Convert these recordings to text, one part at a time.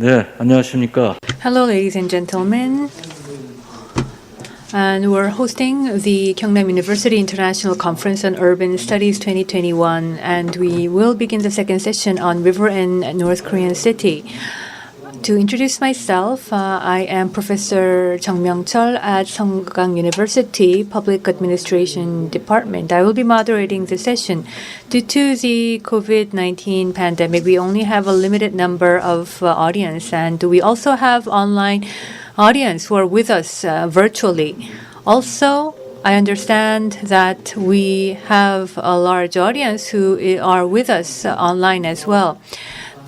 네, 안녕하십니까. Hello, ladies and gentlemen. And we're hosting the Kyungnam University International Conference on Urban Studies 2021, and we will begin the second session on river and North Korean city. To introduce myself, I am Professor Youngchul at Sogang University Public Administration Department. I will be moderating the session. Due to the COVID-19 pandemic, we only have a limited number of audience, and we also have online audience who are with us virtually. Also, I understand that we have a large audience who are with us online as well.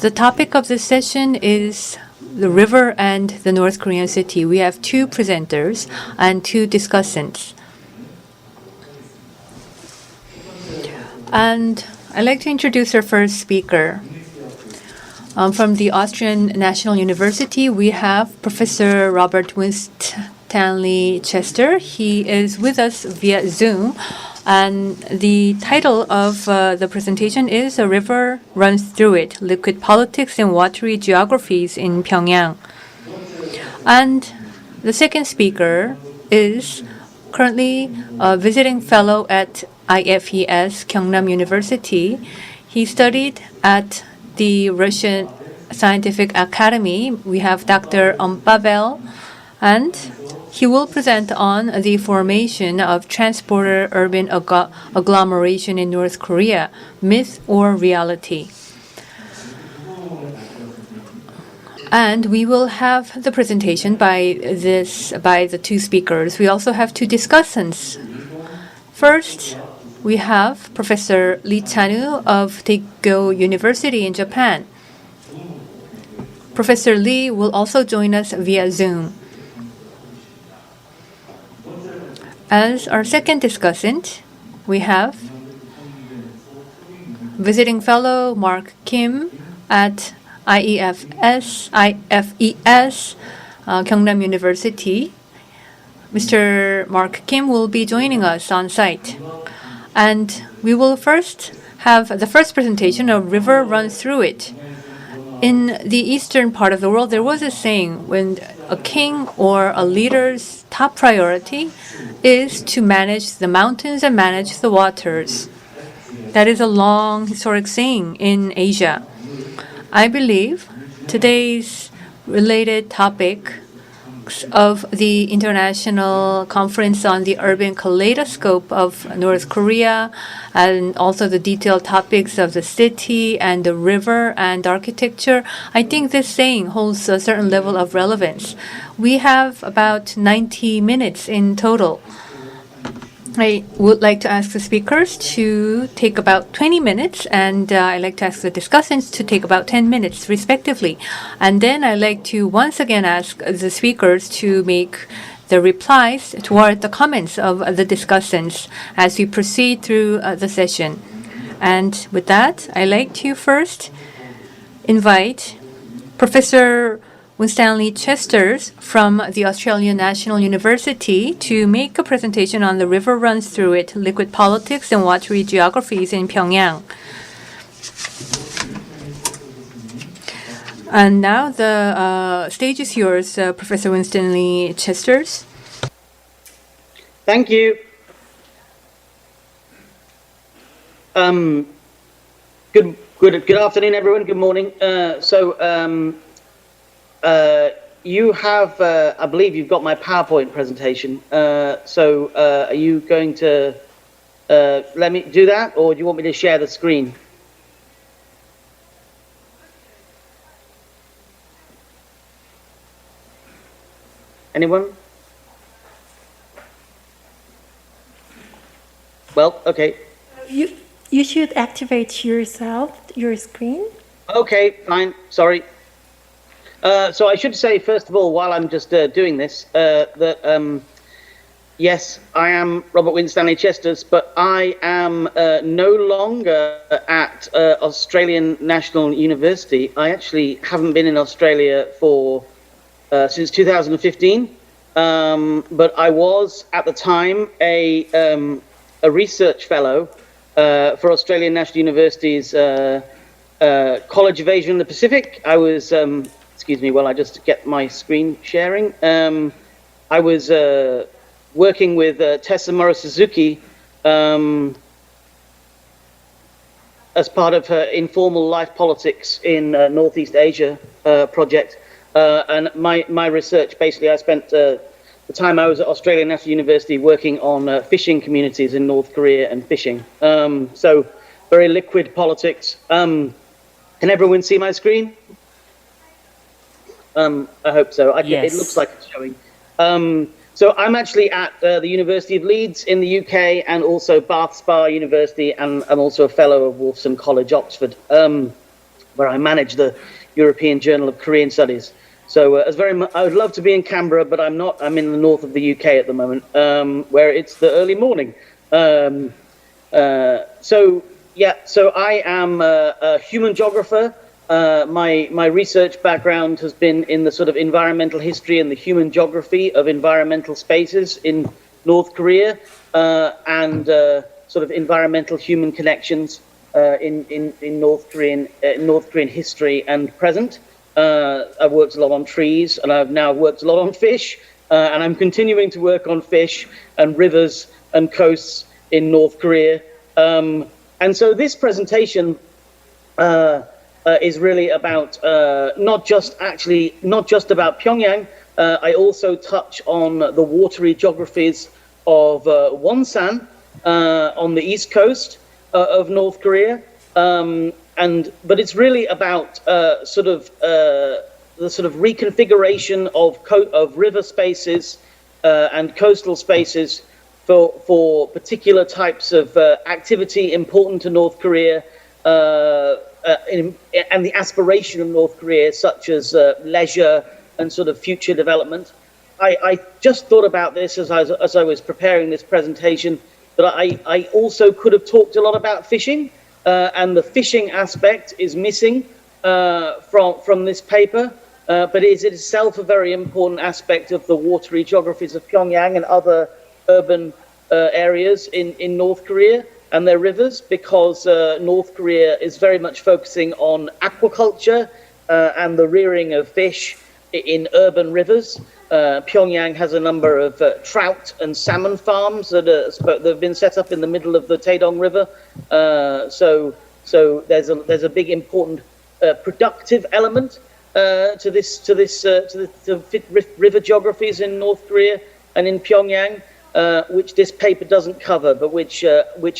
The topic of this session is the river and the North Korean city. We have two presenters and two discussants. And I'd like to introduce our first speaker. From the Austrian National University, we have Professor Robert Winstanley-Chesters. He is with us via Zoom. And the title of the presentation is A River Runs Through It, Liquid Politics and Watery Geographies in Pyongyang. And the second speaker is currently a visiting fellow at IFES, Kyungnam University. He studied at the Russian Scientific Academy. We have Dr. Pavel, and he will present on the formation of transporter urban agglomeration in North Korea, myth or reality. And we will have the presentation by the two speakers. We also have two discussants. First, we have Professor Lee Chanwoo of Teikyo University in Japan. Professor Lee will also join us via Zoom. As our second discussant, we have visiting fellow Mark Kim at IFES, Kyungnam University. Mr. Mark Kim will be joining us on site. And we will first have the first presentation of River Runs Through It. In the eastern part of the world, there was a saying, when a king or a leader's top priority is to manage the mountains and manage the waters. That is a long historic saying in Asia. I believe today's related topic of the International Conference on the Urban Kaleidoscope of North Korea, and also the detailed topics of the city and the river and architecture, I think this saying holds a certain level of relevance. We have about 90 minutes in total. I would like to ask the speakers to take about 20 minutes, and I'd like to ask the discussants to take about 10 minutes, respectively. And then I'd like to once again ask the speakers to make the replies toward the comments of the discussants as we proceed through the session. And with that, I'd like to first invite Professor Winstanley-Chesters from the Australian National University to make a presentation on The River Runs Through It, Liquid Politics and Watery Geographies in Pyongyang. And now the stage is yours, Professor Winstanley-Chesters. Thank you. Good afternoon, everyone. Good morning. You have, I believe you've got my PowerPoint presentation. Are you going to let me do that, or do you want me to share the screen? Anyone? Well, okay. You should activate your screen. Okay, fine. Sorry. So I should say, first of all, while I'm just doing this, that yes, I am Robert Winstanley-Chesters, but I am no longer at Australian National University. I actually haven't been in Australia for since 2015, but I was at the time a research fellow for Australian National University's College of Asia and the Pacific. I was excuse me while I just get my screen sharing. I was working with Tessumura Suzuki as part of her Informal Life Politics in Northeast Asia project. And my research, basically, I spent the time I was at Australian National University working on fishing communities in North Korea and fishing. So very liquid politics. Can everyone see my screen? I hope so. Yes. It looks like it's showing. So I'm actually at the University of Leeds in the UK and also Bath Spa University, and I'm also a fellow of Wolfson College, Oxford, where I manage the European Journal of Korean Studies. So I would love to be in Canberra, but I'm not. I'm in the north of the UK at the moment, where it's the early morning. So I am a human geographer. My research background has been in the sort of environmental history and the human geography of environmental spaces in North Korea, and sort of environmental human connections in North Korean history and present. I've worked a lot on trees, and I've now worked a lot on fish, and I'm continuing to work on fish and rivers and coasts in North Korea. And so this presentation is really about not just about Pyongyang. I also touch on the watery geographies of Wonsan on the east coast of North Korea, but it's really about the sort of reconfiguration of river spaces and coastal spaces for particular types of activity important to North Korea. And the aspiration of North Korea, such as leisure and sort of future development. I just thought about this as I was preparing this presentation, but I also could have talked a lot about fishing, and the fishing aspect is missing from this paper, but it is itself a very important aspect of the watery geographies of Pyongyang and other urban areas in North Korea and their rivers, because North Korea is very much focusing on aquaculture and the rearing of fish in urban rivers. Pyongyang has a number of trout and salmon farms that have been set up in the middle of the Taedong River. So there's a big important productive element to river geographies in North Korea and in Pyongyang, which this paper doesn't cover, but which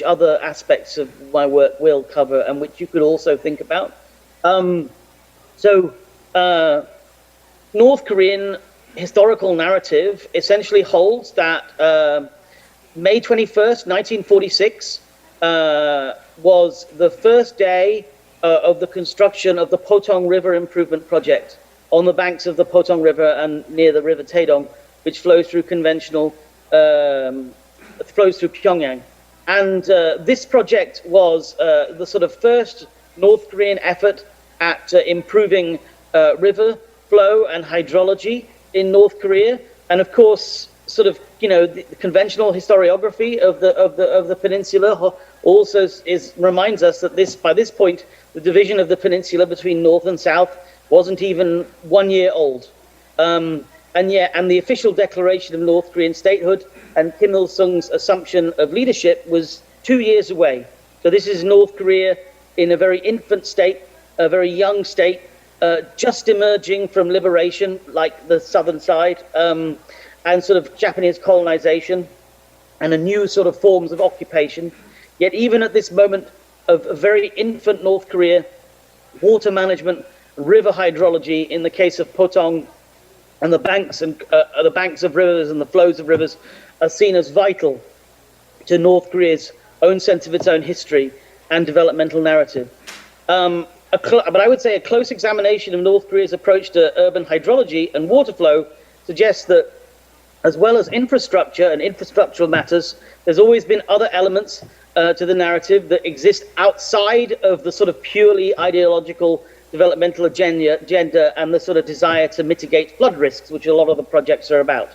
other aspects of my work will cover, and which you could also think about. North Korean historical narrative essentially holds that May 21st, 1946 was the first day of the construction of the Potong River Improvement Project on the banks of the Potong River and near the River Taedong, which flows through Pyongyang. And this project was the sort of first North Korean effort at improving river flow and hydrology in North Korea. And of course, sort of, the conventional historiography of the peninsula also reminds us that by this point, the division of the peninsula between north and south wasn't even 1 year old. And the official declaration of North Korean statehood and Kim Il-sung's assumption of leadership was 2 years away. So this is North Korea in a very infant state, a very young state, just emerging from liberation, like the southern side, and sort of Japanese colonization and a new sort of forms of occupation. Yet even at this moment of a very infant North Korea, water management, river hydrology in the case of Potong, and the banks of rivers and the flows of rivers are seen as vital to North Korea's own sense of its own history and developmental narrative. But I would say a close examination of North Korea's approach to urban hydrology and water flow suggests that, as well as infrastructure and infrastructural matters, there's always been other elements to the narrative that exist outside of the sort of purely ideological developmental agenda and the sort of desire to mitigate flood risks, which a lot of the projects are about.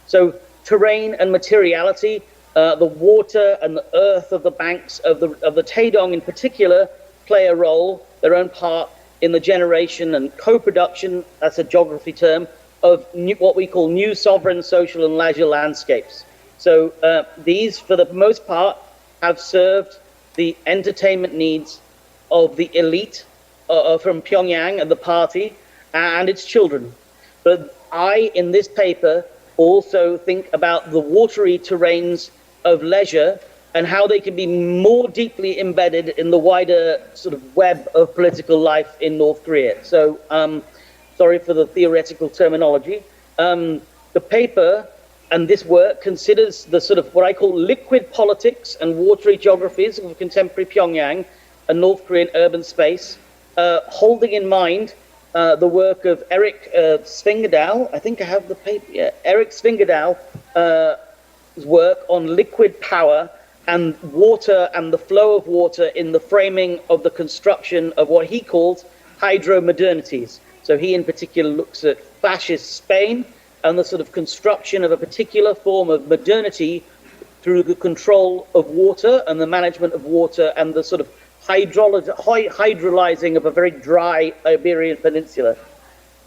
So terrain and materiality, the water and the earth of the banks of the Taedong in particular play a role, their own part in the generation and co-production, that's a geography term, of what we call new sovereign social and leisure landscapes. So these, for the most part, have served the entertainment needs of the elite from Pyongyang and the party and its children. But I, in this paper, also think about the watery terrains of leisure and how they can be more deeply embedded in the wider sort of web of political life in North Korea. So, sorry for the theoretical terminology. The paper and this work considers the sort of what I call liquid politics and watery geographies of contemporary Pyongyang and North Korean urban space, holding in mind the work of Eric Svingedal. I think I have the paper. Yeah, Eric Svingedal's work on liquid power and water and the flow of water in the framing of the construction of what he calls hydro-modernities. So he in particular looks at fascist Spain and the sort of construction of a particular form of modernity through the control of water and the management of water and the sort of hydrolyzing of a very dry Iberian Peninsula.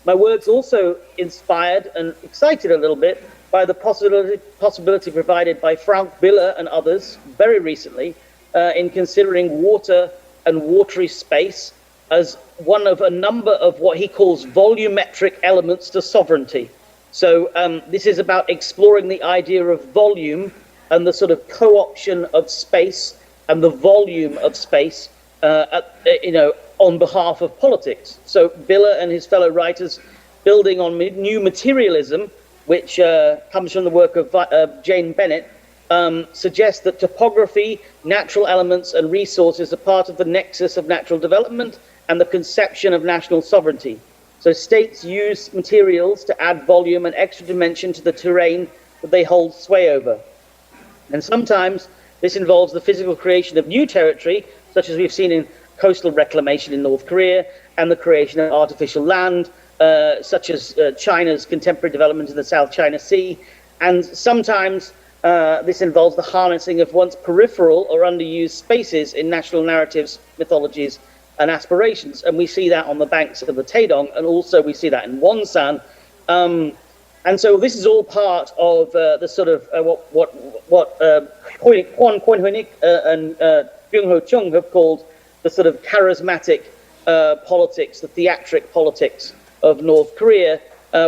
My work's also inspired and excited a little bit by the possibility provided by Frank Biller and others very recently in considering water and watery space as one of a number of what he calls volumetric elements to sovereignty. So this is about exploring the idea of volume and the sort of co-option of space and the volume of space, on behalf of politics. So Biller and his fellow writers, building on new materialism, which comes from the work of Jane Bennett, suggests that topography, natural elements and resources are part of the nexus of natural development and the conception of national sovereignty. So states use materials to add volume and extra dimension to the terrain that they hold sway over. And sometimes this involves the physical creation of new territory, such as we've seen in coastal reclamation in North Korea, and the creation of artificial land, such as China's contemporary development in the South China Sea. And sometimes this involves the harnessing of once peripheral or underused spaces in national narratives, mythologies, and aspirations. And we see that on the banks of the Taedong, and also we see that in Wonsan. And so this is all part of the sort of what Kwon Kwon-honik and Byung-ho Chung have called the sort of charismatic politics, the theatric politics of North Korea,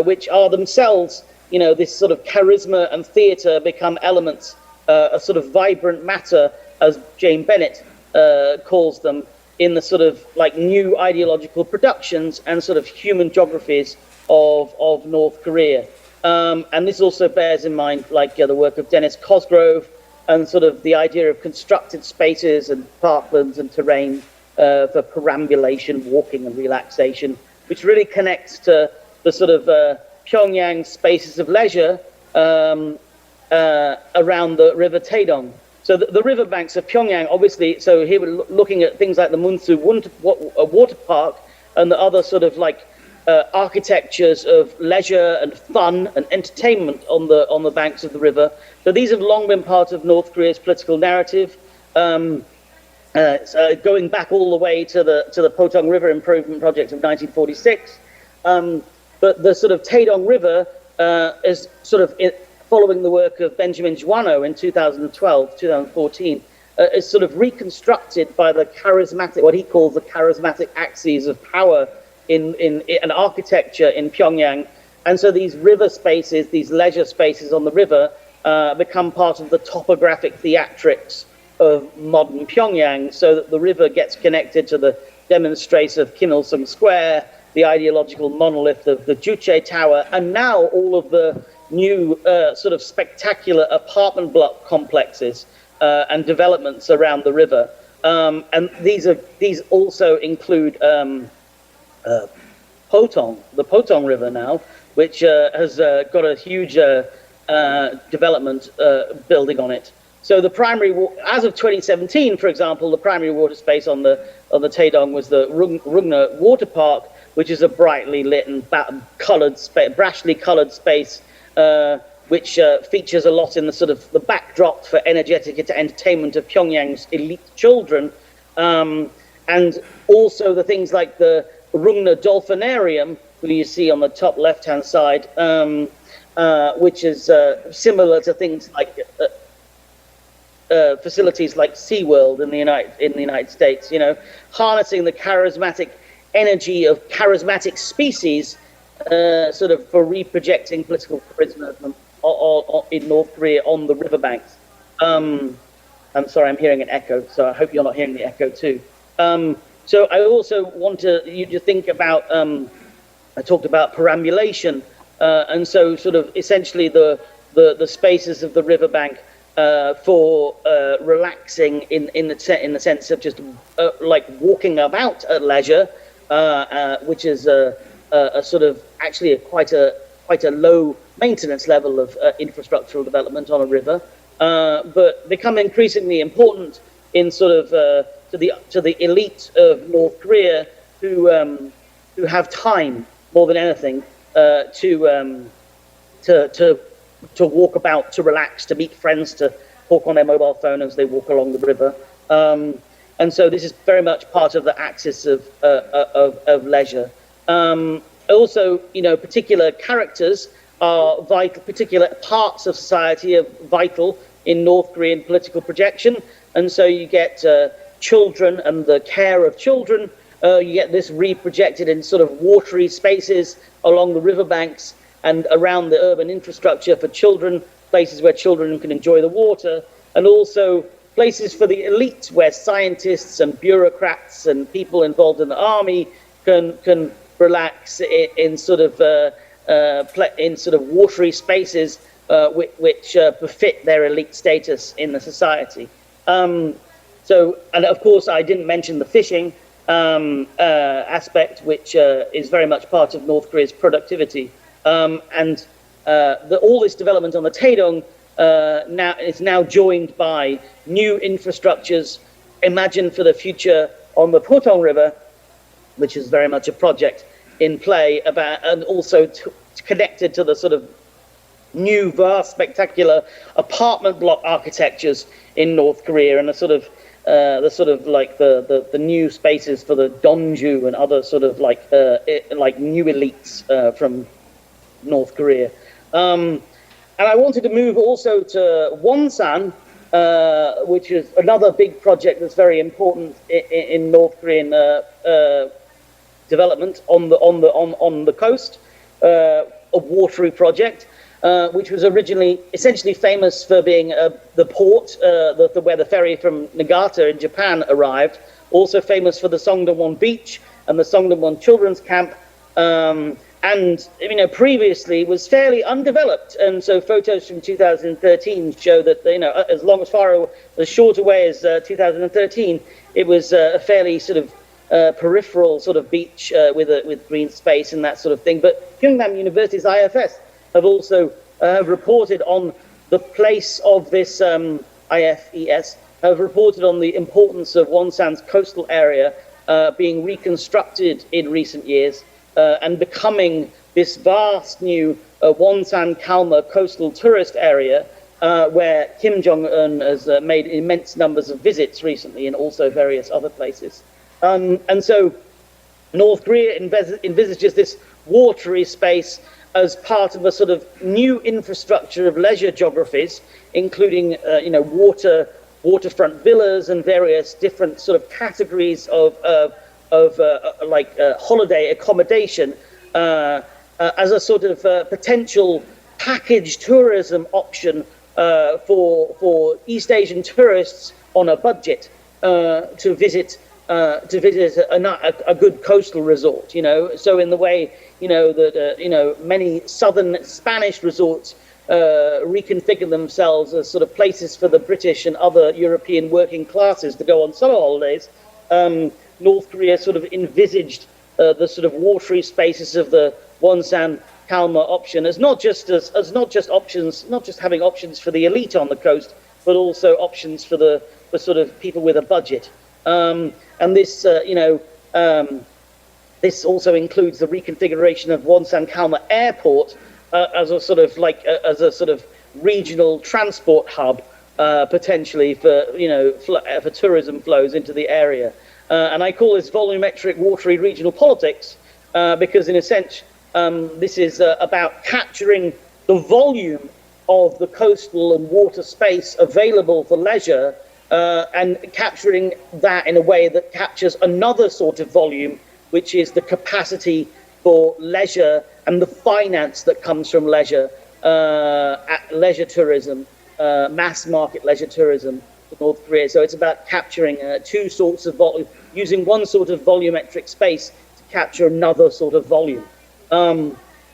which are themselves, this sort of charisma and theatre become elements, a sort of vibrant matter, as Jane Bennett calls them, in the sort of like new ideological productions and sort of human geographies of North Korea. And this also bears in mind the work of Dennis Cosgrove and sort of the idea of constructed spaces and parklands and terrain for perambulation, walking and relaxation, which really connects to the sort of Pyongyang spaces of leisure around the River Taedong. So the riverbanks of Pyongyang, obviously, so here we're looking at things like the Munsu water park and the other sort of architectures of leisure and fun and entertainment on the banks of the river. So these have long been part of North Korea's political narrative, going back all the way to the Potong River Improvement Project of 1946. But the sort of Taedong River is sort of following the work of Benjamin Juano in 2012, 2014, is sort of reconstructed by the charismatic, what he calls the charismatic axes of power in an architecture in Pyongyang. And so these river spaces, these leisure spaces on the river, become part of the topographic theatrics of modern Pyongyang, so that the river gets connected to the demonstration of Kim Il-sung Square, the ideological monolith of the Juche Tower, and now all of the new sort of spectacular apartment block complexes and developments around the river. And these also include Potong, the Potong River now, which has got a huge development building on it. So the primary, as of 2017, for example, the primary water space on the Taedong was the Rungna Water Park, which is a brightly lit and brashly coloured space, which features a lot in the sort of the backdrop for energetic entertainment of Pyongyang's elite children, and also the things like the Rungna Dolphinarium, who you see on the top left-hand side, which is similar to things like facilities like SeaWorld in the United States. You know, harnessing the charismatic energy of charismatic species, sort of for reprojecting political charisma in North Korea on the riverbanks. I'm sorry, I'm hearing an echo, so I hope you're not hearing the echo too. So I also want you to think about, I talked about perambulation, and so sort of essentially the spaces of the riverbank for relaxing in the sense of just like walking about at leisure, which is a sort of actually quite a low maintenance level of infrastructural development on a river, but become increasingly important in sort of to the elite of North Korea who have time more than anything to walk about, to relax, to meet friends, to talk on their mobile phone as they walk along the river. And so this is very much part of the axis of leisure. Also, you know, particular characters are vital, particular parts of society are vital in North Korean political projection. And so you get children and the care of children. You get this reprojected in sort of watery spaces along the riverbanks and around the urban infrastructure for children, places where children can enjoy the water, and also places for the elite where scientists and bureaucrats and people involved in the army can relax in sort of watery spaces which befit their elite status in the society. So, and of course, I didn't mention the fishing aspect, which is very much part of North Korea's productivity. And all this development on the Taedong is now joined by new infrastructures imagined for the future on the Potong River, which is very much a project in play about, and also connected to the sort of new, vast, spectacular apartment block architectures in North Korea, and the sort of new spaces for the Donju and other sort of like new elites from North Korea. And I wanted to move also to Wonsan, which is another big project that's very important in North Korean development on the coast, a watery project, which was originally essentially famous for being the port where the ferry from Nagata in Japan arrived. Also famous for the Songdong-won beach and the Songdong-won children's camp. And, you know, previously was fairly undeveloped. And so photos from 2013 show that, you know, as short away as 2013, it was a fairly sort of peripheral sort of beach with green space and that sort of thing. But Kyungnam University's IFES have also reported on the place of this IFES, have reported on the importance of Wonsan's coastal area being reconstructed in recent years, and becoming this vast new Wonsan-Kalma coastal tourist area where Kim Jong-un has made immense numbers of visits recently, and also various other places. And so North Korea envisages this watery space as part of a sort of new infrastructure of leisure geographies, including you know, waterfront villas and various different sort of categories of holiday accommodation as a sort of potential package tourism option for East Asian tourists on a budget to visit a good coastal resort. You know, so in the way, you know, that you know, many southern Spanish resorts reconfigure themselves as sort of places for the British and other European working classes to go on summer holidays. North Korea sort of envisaged the sort of watery spaces of the Wonsan-Kalma option as not just options, not just having options for the elite on the coast, but also options for sort of people with a budget. And this, you know, this also includes the reconfiguration of Wonsan-Kalma Airport as a sort of regional transport hub, potentially for, you know, for tourism flows into the area. And I call this volumetric watery regional politics because in a sense, this is about capturing the volume of the coastal and water space available for leisure and capturing that in a way that captures another sort of volume, which is the capacity for leisure and the finance that comes from leisure, leisure tourism, mass market leisure tourism in North Korea. So it's about capturing two sorts of volume, using one sort of volumetric space to capture another sort of volume.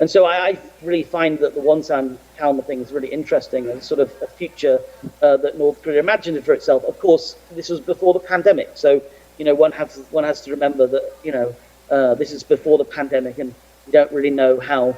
And so I really find that the Wonsan Kalma thing is really interesting and sort of a future that North Korea imagined for itself. Of course, this was before the pandemic, so one has to remember that this is before the pandemic, and we don't really know how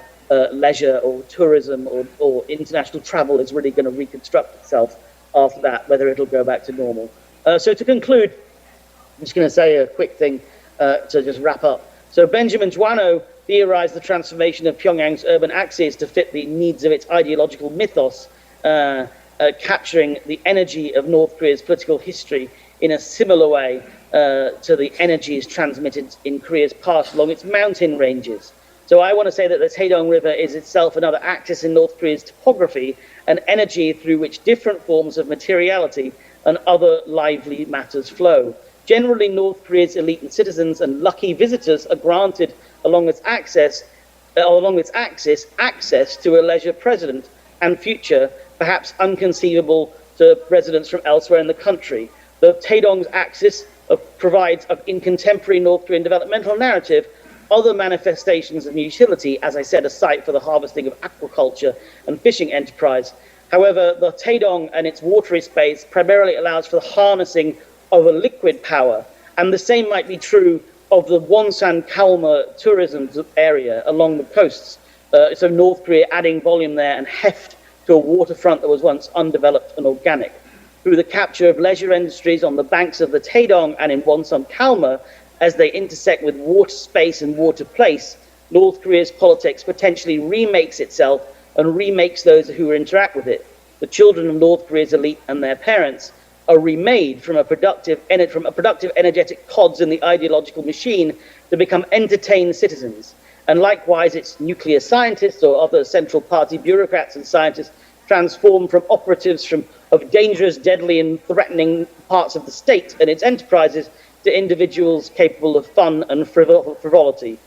leisure or tourism or international travel is really going to reconstruct itself after that, whether it'll go back to normal. So to conclude, I'm just going to say a quick thing to just wrap up. So Benjamin Juano theorized the transformation of Pyongyang's urban axis to fit the needs of its ideological mythos, capturing the energy of North Korea's political history in a similar way to the energies transmitted in Korea's past along its mountain ranges. So I want to say that the Taedong River is itself another axis in North Korea's topography, an energy through which different forms of materiality and other lively matters flow. Generally, North Korea's elite and citizens and lucky visitors are granted along its axis access to a leisure president and future, perhaps unconceivable to residents from elsewhere in the country. The Taedong's axis provides, in contemporary North Korean developmental narrative, other manifestations of utility, as I said, a site for the harvesting of aquaculture and fishing enterprise. However, the Taedong and its watery space primarily allows for the harnessing of a liquid power, and the same might be true of the Wonsan Kalma tourism area along the coasts. So North Korea adding volume there and heft to a waterfront that was once undeveloped and organic. Through the capture of leisure industries on the banks of the Taedong and in Wonsan Kalma, as they intersect with water space and water place, North Korea's politics potentially remakes itself and remakes those who interact with it. The children of North Korea's elite and their parents are remade from a productive energetic cods in the ideological machine to become entertained citizens. And likewise, its nuclear scientists or other central party bureaucrats and scientists transform from operatives of dangerous, deadly and threatening parts of the state and its enterprises to individuals capable of fun and frivolity.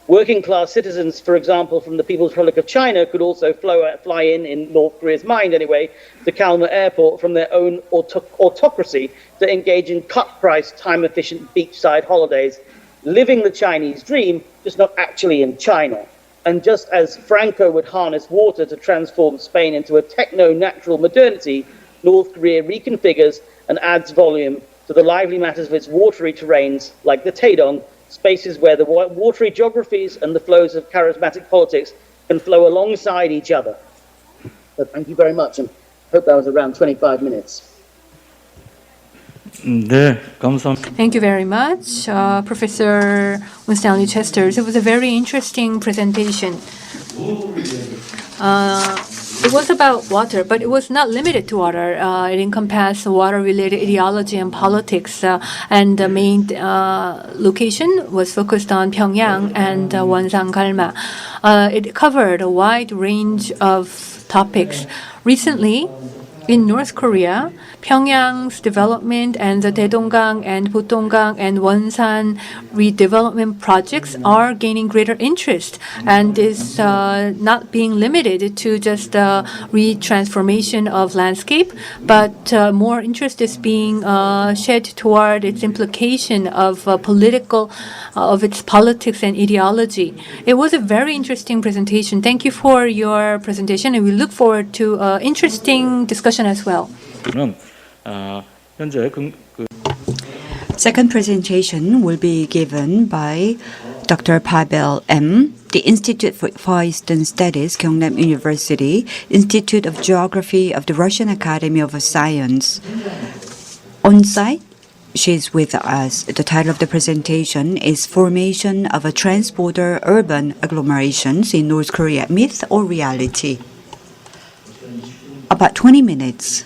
Working class citizens, for example, from the People's Republic of China could also fly in North Korea's mind anyway, to Kalma Airport from their own autocracy to engage in cut-price, time-efficient beachside holidays, living the Chinese dream, just not actually in China. And just as Franco would harness water to transform Spain into a techno-natural modernity, North Korea reconfigures and adds volume to the lively matters of its watery terrains, like the Taedong, spaces where the watery geographies and the flows of charismatic politics can flow alongside each other. So thank you very much, and I hope that was around 25 minutes. 네, 감사합니다. Thank you very much, Professor Winstanley-Chesters. It was a very interesting presentation. It was about water, but it was not limited to water. It encompassed water-related ideology and politics, and the main location was focused on Pyongyang and Wonsan Kalma. It covered a wide range of topics. Recently, in North Korea, Pyongyang's development and the Daedonggang and Bodonggang and Wonsan redevelopment projects are gaining greater interest and is not being limited to just retransformation of landscape, but more interest is being shed toward its implication of of its politics and ideology. It was a very interesting presentation. Thank you for your presentation, and we look forward to interesting discussion as well. Second presentation will be given by Dr. Pavel M., the Institute for Far Eastern Studies, Kyungnam University, Institute of Geography of the Russian Academy of Science. On site, she's with us. The title of the presentation is Formation of a Transborder Urban Agglomerations in North Korea, Myth or Reality? About 20 minutes.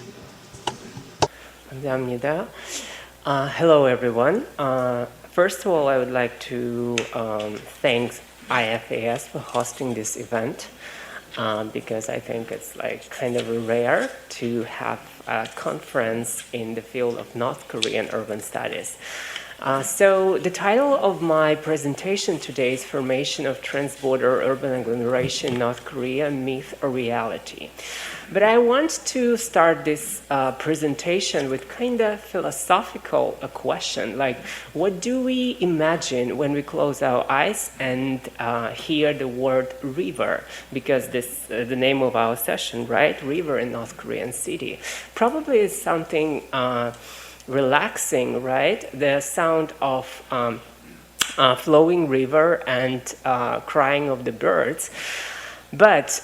감사합니다. Hello, everyone. First of all, I would like to thank IFES for hosting this event because I think it's like kind of rare to have a conference in the field of North Korean urban studies. So the title of my presentation today is Formation of Transborder Urban Agglomeration in North Korea, Myth or Reality. But I want to start this presentation with kind of philosophical question, like what do we imagine when we close our eyes and hear the word river? Because this the name of our session, right? River in North Korean city. Probably is something relaxing, right? The sound of flowing river and crying of the birds. But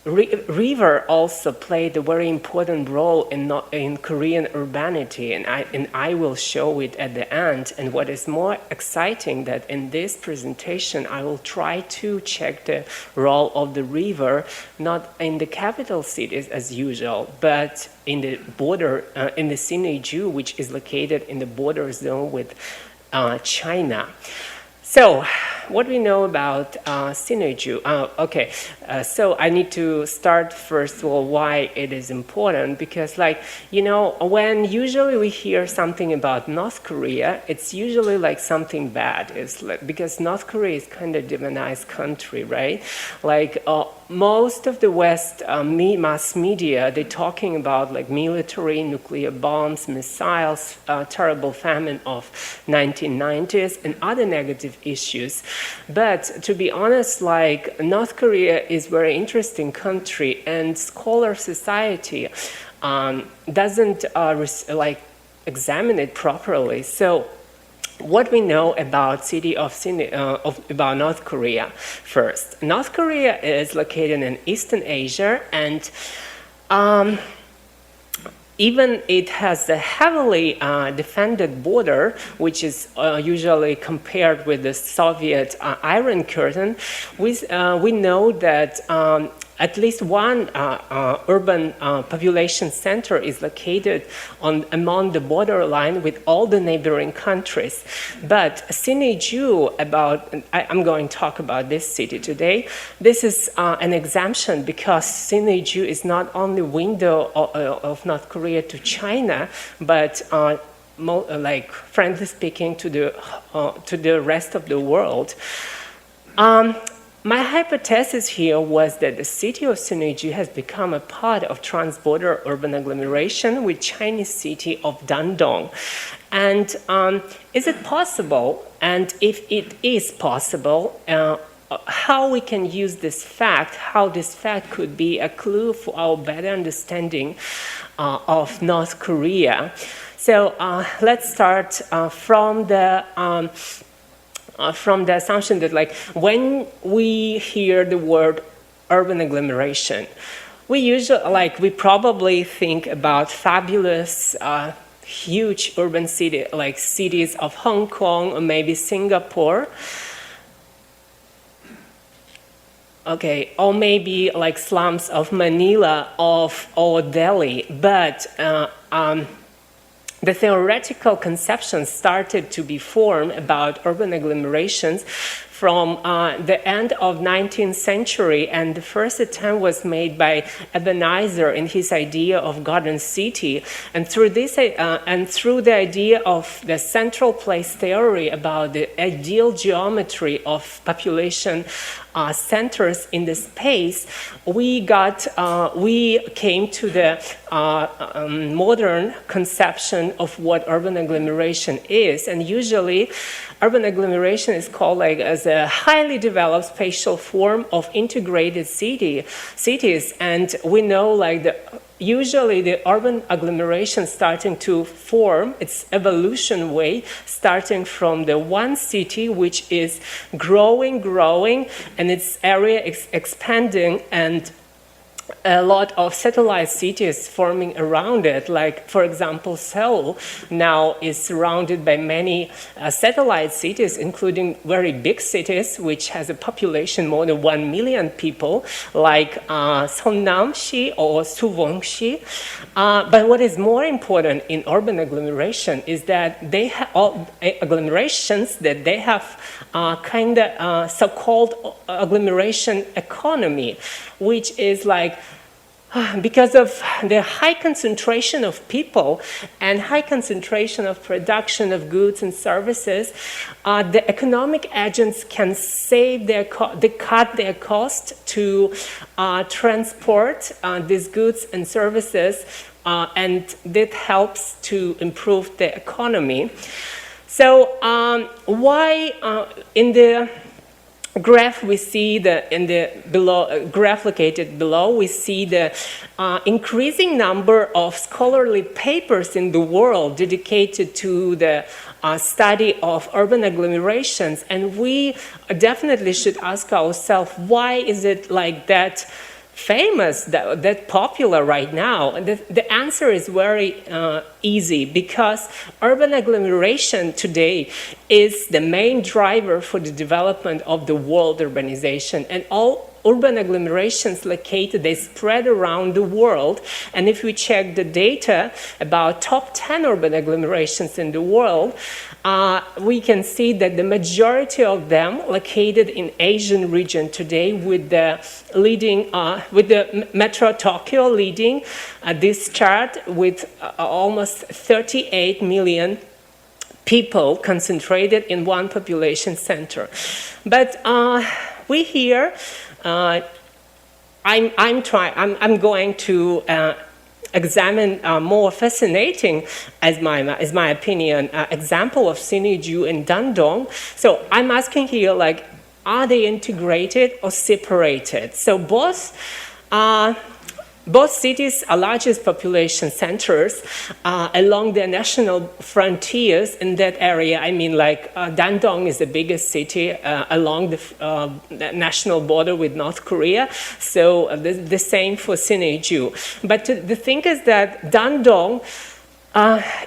river also played a very important role in Korean urbanity, and I will show it at the end. And what is more exciting that in this presentation I will try to check the role of the river not in the capital cities as usual, but in the border in the Sinŭiju, which is located in the border zone with China. So, what we know about Sinŭiju? So I need to start first of all why it is important, because like, you know, when usually we hear something about North Korea, it's usually like something bad. It's like, because North Korea is kind of demonized country, right? Like most of the West mass media, they're talking about like military, nuclear bombs, missiles, terrible famine of 1990s and other negative issues. But to be honest, like North Korea is very interesting country, and scholar society doesn't examine it properly. So what we know about city of about North Korea first. North Korea is located in Eastern Asia, and even it has a heavily defended border, which is usually compared with the Soviet Iron Curtain. We know that at least one urban population center is located among the borderline with all the neighboring countries. But Sinŭiju, I'm going to talk about this city today. This is an exemption because Sinŭiju is not only window of North Korea to China, but like friendly speaking to the rest of the world. My hypothesis here was that the city of Sinŭiju has become a part of transborder urban agglomeration with Chinese city of Dandong. And is it possible? And if it is possible, how we can use this fact, how this fact could be a clue for our better understanding of North Korea. So let's start from the assumption that like when we hear the word urban agglomeration, we probably think about fabulous huge urban city like cities of Hong Kong or maybe Singapore. Okay, or maybe like slums of Manila or Delhi, but the theoretical conception started to be formed about urban agglomerations from the end of 19th century, and the first attempt was made by Ebenezer in his idea of garden city. And through this, and through the idea of the central place theory about the ideal geometry of population centers in the space, we came to the modern conception of what urban agglomeration is. And usually, urban agglomeration is called like as a highly developed spatial form of integrated cities. And we know like usually the urban agglomeration starting to form its evolution way, starting from the one city which is growing, and its area expanding, and a lot of satellite cities forming around it. Like, for example, Seoul now is surrounded by many satellite cities, including very big cities, which has a population more than 1 million people, like Songnam-si or Suwon-si. But what is more important in urban agglomeration is that they have agglomerations that they have kind of so-called agglomeration economy, which is like, because of the high concentration of people and high concentration of production of goods and services, the economic agents can save they cut their cost to transport these goods and services, and that helps to improve the economy. So why in the graph we see graph located below, we see the increasing number of scholarly papers in the world dedicated to the study of urban agglomerations, and we definitely should ask ourselves, why is it like that famous, that popular right now? And the answer is very easy, because urban agglomeration today is the main driver for the development of the world urbanization. And all urban agglomerations located, they spread around the world. And if we check the data about top 10 urban agglomerations in the world, we can see that the majority of them located in Asian region today, with the leading, with the Metro Tokyo leading this chart with almost 38 million people concentrated in one population center. But we here, I'm going to examine more fascinating, as my opinion, example of Siniju and Dandong. So I'm asking here, like, are they integrated or separated? So both cities are largest population centers along the national frontiers in that area. I mean, like, Dandong is the biggest city along the national border with North Korea. So the same for Siniju. But the thing is that Dandong,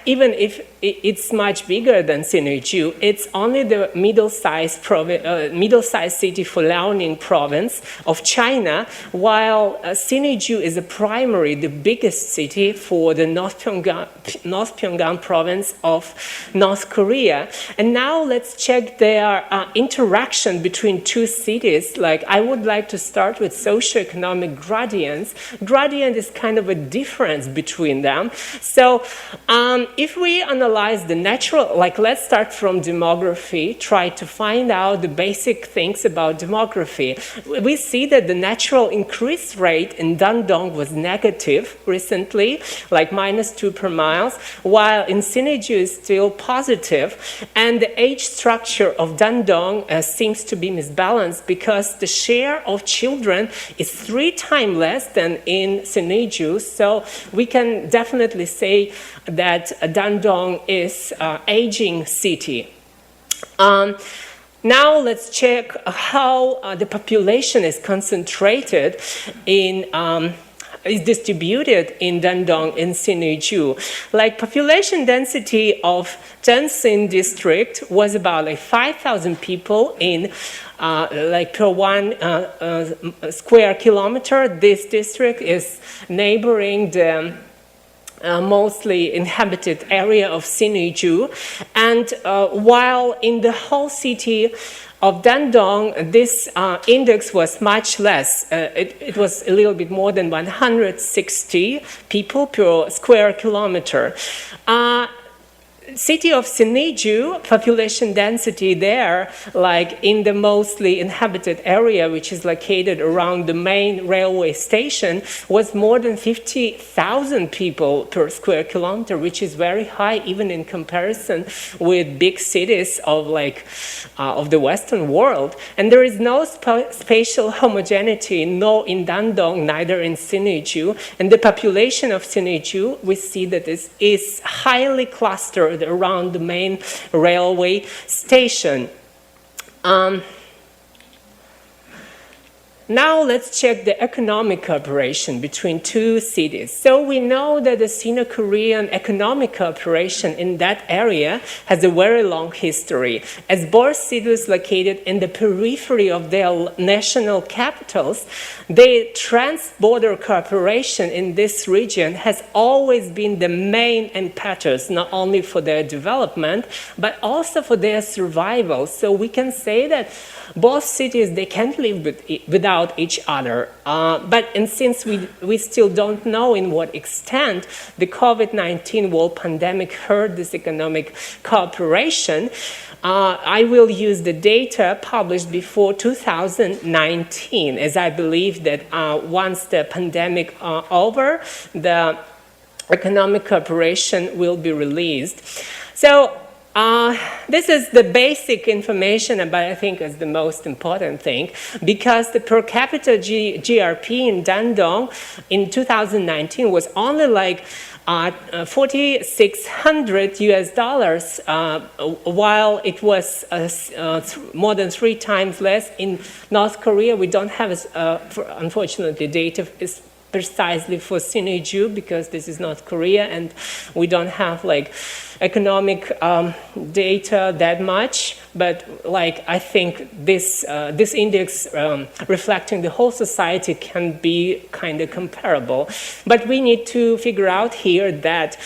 even if it's much bigger than Siniju, it's only the middle-sized city for Liaoning province of China, while Siniju is the biggest city for the North Pyongan province of North Korea. And now let's check their interaction between two cities. Like, I would like to start with socioeconomic gradients. Gradient is kind of a difference between them. So if we analyze the natural, like, let's start from demography, try to find out the basic things about demography. We see that the natural increase rate in Dandong was negative recently, like -2 per mile, while in Siniju is still positive. And the age structure of Dandong seems to be misbalanced, because the share of children is 3 times less than in Siniju. So we can definitely say that Dandong is aging city. Now let's check how the population is concentrated in is distributed in Dandong and Siniju. Like, population density of Jansin district was about like 5,000 people in like per 1 square kilometer. This district is neighboring the mostly inhabited area of Siniju. And while in the whole city of Dandong, this index was much less. It was a little bit more than 160 people per square kilometer. City of Siniju, population density there, like in the mostly inhabited area, which is located around the main railway station, was more than 50,000 people per square kilometer, which is very high even in comparison with big cities of of the Western world. And there is no spatial homogeneity, no in Dandong, neither in Siniju. And the population of Siniju, we see that is highly clustered around the main railway station. Now let's check the economic cooperation between two cities. So we know that the Sino-Korean economic cooperation in that area has a very long history, as both cities located in the periphery of their national capitals. The trans-border cooperation in this region has always been the main impetus, not only for their development, but also for their survival. So we can say that both cities, they can't live without each other. And since we still don't know in what extent the COVID-19 world pandemic hurt this economic cooperation, I will use the data published before 2019, as I believe that once the pandemic over, the economic cooperation will be released. So this is the basic information, but I think is the most important thing, because the per capita GRP in Dandong in 2019 was only like $4,600, while it was more than 3 times less in North Korea. We don't have, unfortunately, data is precisely for Sinuiju, because this is North Korea, and we don't have like economic data that much. But like I think this index reflecting the whole society can be kind of comparable. But we need to figure out here that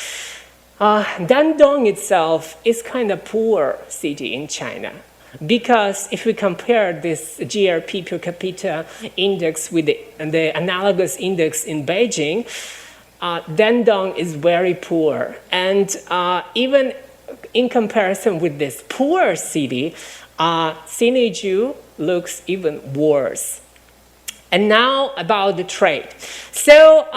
Dandong itself is kind of poor city in China. Because if we compare this GRP per capita index with the analogous index in Beijing, Dandong is very poor. And even in comparison with this poor city, Sinuiju looks even worse. And now about the trade. So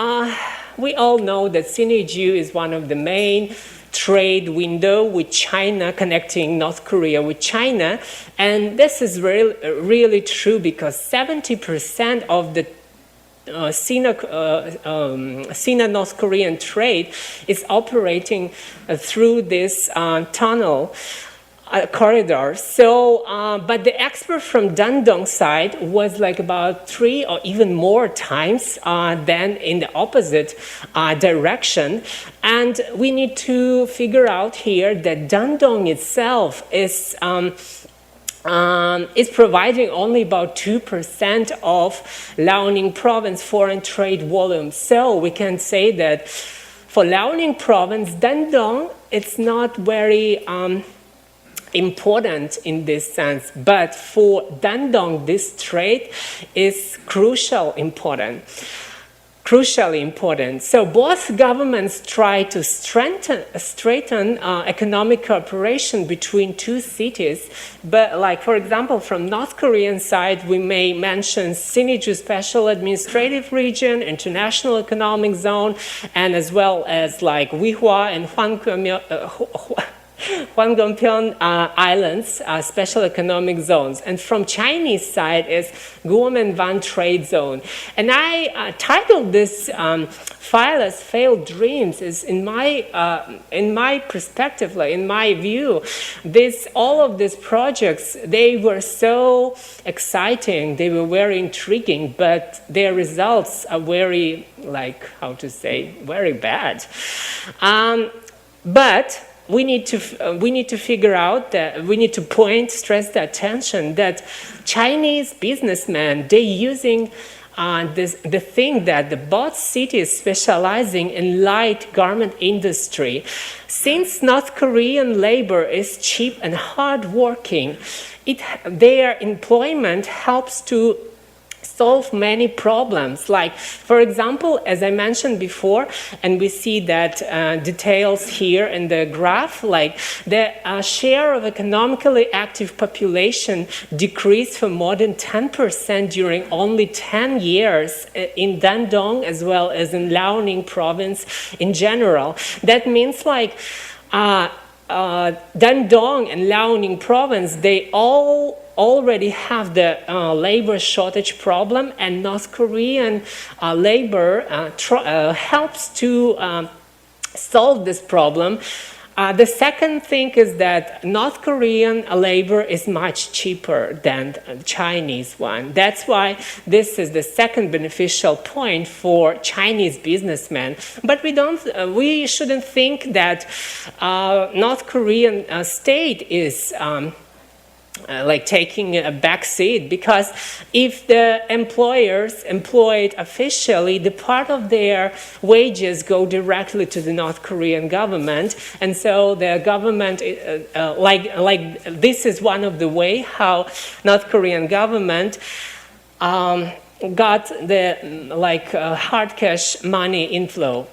we all know that Sinuiju is one of the main trade window with China, connecting North Korea with China. And this is really true, because 70% of the Sino-North Korean trade is operating through this tunnel corridor. So, but the export from Dandong side was like about 3 or even more times than in the opposite direction. And we need to figure out here that Dandong itself is providing only about 2% of Liaoning province foreign trade volume. So we can say that for Liaoning province, Dandong, it's not very important in this sense, but for Dandong, this trade is crucially important. So both governments try to strengthen economic cooperation between two cities. But like, for example, from North Korean side, we may mention Sinuiju Special Administrative Region, International Economic Zone, and as well as like Wihua and Hwanggonpyeon Islands, Special Economic Zones. And from Chinese side is Guomenwan Trade Zone. And I titled this file as Failed Dreams. Is in my perspective, like in my view, all of these projects, they were so exciting, they were very intriguing, but their results are very, like, how to say, very bad. But we need to figure out that we need to stress the attention that Chinese businessmen, they using the thing that the both cities specializing in light garment industry. Since North Korean labor is cheap and hardworking, their employment helps to solve many problems. Like, for example, as I mentioned before, and we see that details here in the graph, like the share of economically active population decreased for more than 10% during only 10 years in Dandong as well as in Liaoning province in general. That means like Dandong and Liaoning province, they all already have the labor shortage problem, and North Korean labor helps to solve this problem The second thing is that North Korean labor is much cheaper than the Chinese one. That's why this is the second beneficial point for Chinese businessmen. But we shouldn't think that North Korean state is like taking a back seat, because if the employers employed officially, the part of their wages go directly to the North Korean government, and so the government, like this is one of the way how North Korean government got the hard cash money inflow.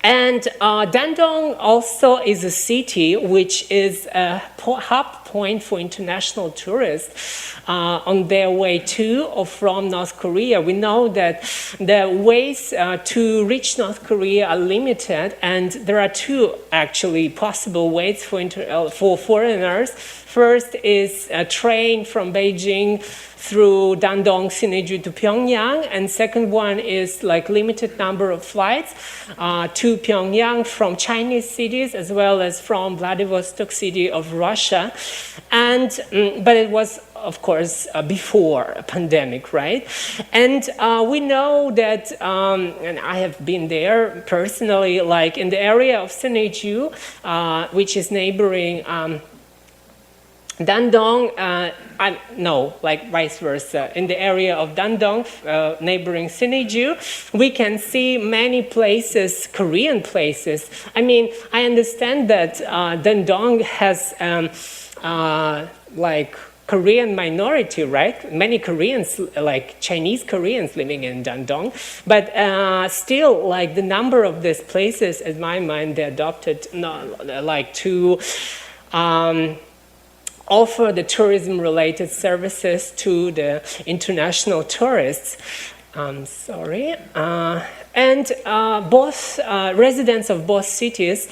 And Dandong also is a city which is a hub point for international tourists on their way to or from North Korea. We know that the ways to reach North Korea are limited, and there are two actually possible ways for foreigners. First is a train from Beijing through Dandong, Sinuiju to Pyongyang, and second one is like limited number of flights to Pyongyang from Chinese cities as well as from Vladivostok city of Russia. And but it was, of course, before a pandemic, right? And we know that, and I have been there personally, like in the area of Sinuiju, which is neighboring Dandong, like vice versa. In the area of Dandong, neighboring Sinuiju, we can see many places, Korean places. I mean, I understand that Dandong has like Korean minority, right? Many Koreans, like Chinese Koreans living in Dandong, but still, like the number of these places, in my mind, they adopted like to offer the tourism-related services to the international tourists. And both residents of both cities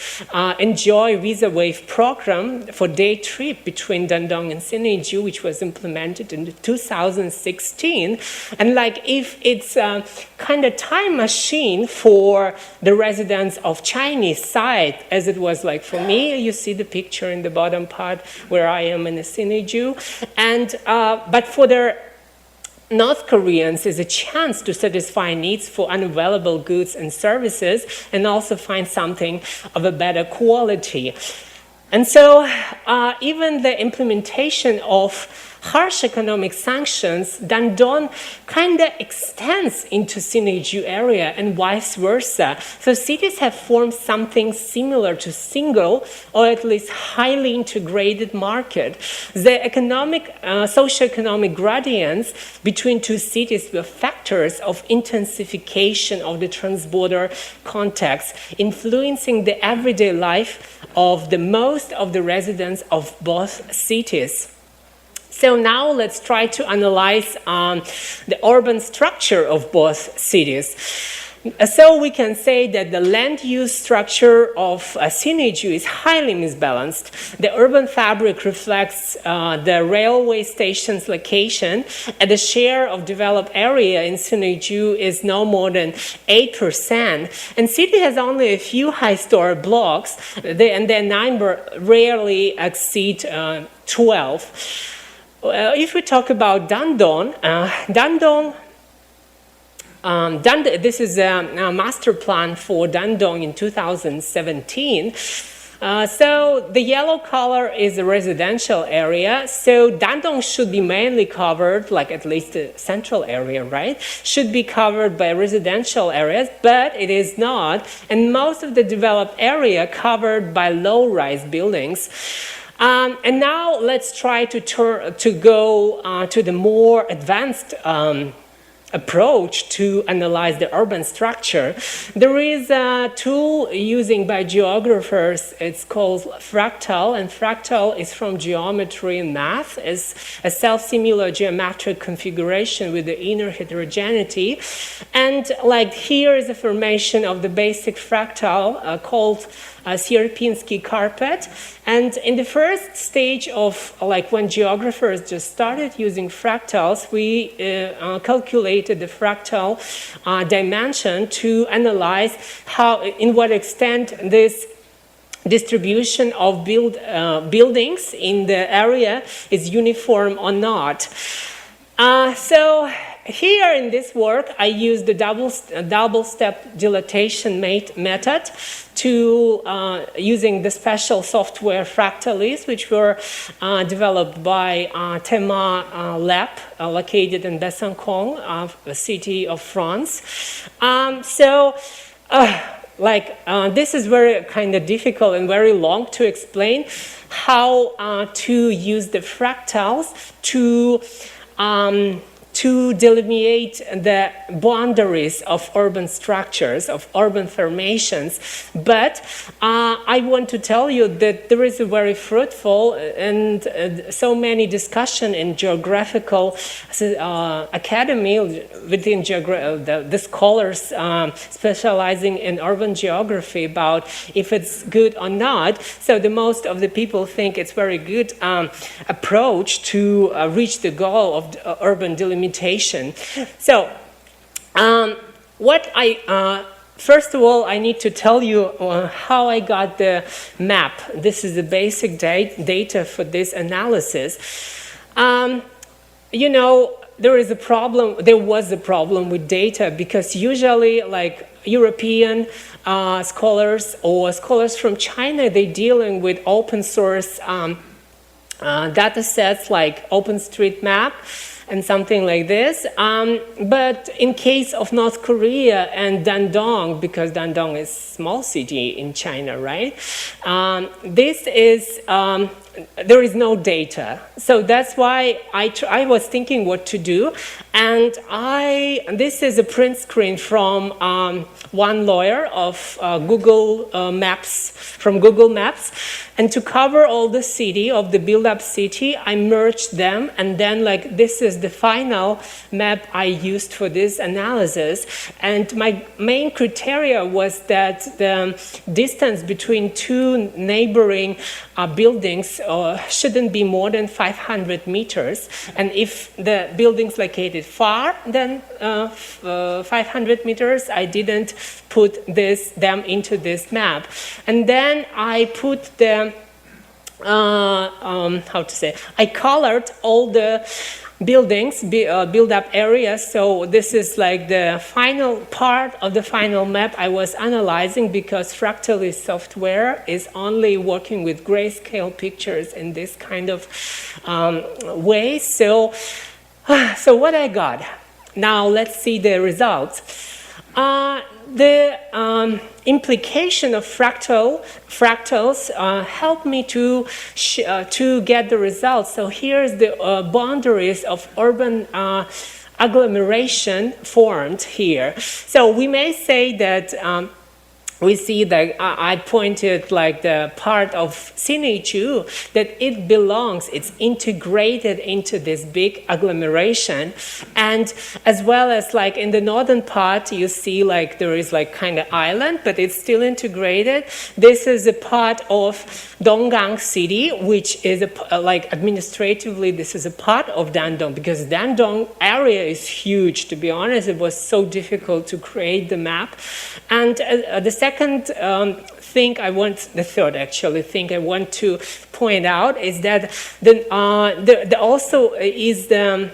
enjoy visa waive program for day trip between Dandong and Sinuiju, which was implemented in 2016. And like if it's a kind of time machine for the residents of Chinese side, as it was like for me, you see the picture in the bottom part where I am in the Sinuiju. And but for the North Koreans is a chance to satisfy needs for unavailable goods and services and also find something of a better quality. And so even the implementation of harsh economic sanctions, Dandong kind of extends into Sinuiju area and vice versa. So cities have formed something similar to single or at least highly integrated market. The economic, socioeconomic gradients between two cities were factors of intensification of the transborder context, influencing the everyday life of the most of the residents of both cities. So now let's try to analyze the urban structure of both cities. So we can say that the land use structure of Sinuiju is highly misbalanced. The urban fabric reflects the railway station's location, and the share of developed area in Sinuiju is no more than 8%. And city has only a few high-story blocks, and their number rarely exceed 12. If we talk about Dandong, this is a master plan for Dandong in 2017. So the yellow color is a residential area. So Dandong should be mainly covered, like at least the central area, right? Should be covered by residential areas, but it is not. And most of the developed area covered by low-rise buildings. And now let's try to go to the more advanced approach to analyze the urban structure. There is a tool using by geographers. It's called fractal, and fractal is from geometry and math. It's a self-similar geometric configuration with the inner heterogeneity. And like here is a formation of the basic fractal called Sierpinski carpet. And in the first stage of like when geographers just started using fractals, we calculated the fractal dimension to analyze how, in what extent this distribution of buildings in the area is uniform or not. So here in this work, I used the double-step dilatation method to using the special software Fractalis, which were developed by Tema Lab, located in Besançon, a city of France. This is very kind of difficult and very long to explain how to use the fractals to delineate the boundaries of urban structures, of urban formations. But I want to tell you that there is a very fruitful and so many discussion in geographical academy within the scholars specializing in urban geography about if it's good or not. So the most of the people think it's very good approach to reach the goal of urban delimitation. So, first of all, I need to tell you how I got the map. This is the basic data for this analysis. There was a problem with data because usually, like European scholars or scholars from China, they're dealing with open source data sets like OpenStreetMap and something like this. But in case of North Korea and Dandong, because Dandong is a small city in China, right? There is no data. So that's why I was thinking what to do. And this is a print screen from one lawyer of Google Maps, from Google Maps. And to cover all the city, of the build-up city, I merged them. And then this is the final map I used for this analysis. And my main criteria was that the distance between two neighboring buildings shouldn't be more than 500 meters. And if the building's located far than 500 meters, I didn't put them into this map. And then I put the, I colored all the buildings, build-up areas. So this is like the final part of the final map I was analyzing because Fractalis software is only working with grayscale pictures in this kind of way. So what I got. Now let's see the results. The implication of fractals helped me to get the results. So here's the boundaries of urban agglomeration formed here. So we may say that we see that I pointed like the part of Sinei-ju that it belongs, it's integrated into this big agglomeration. And as well as like in the northern part, you see like there is like kind of island, but it's still integrated. This is a part of Donggang city, which is like administratively, this is a part of Dandong because Dandong area is huge. To be honest, it was so difficult to create the map. And the second thing I want to point out is that also is the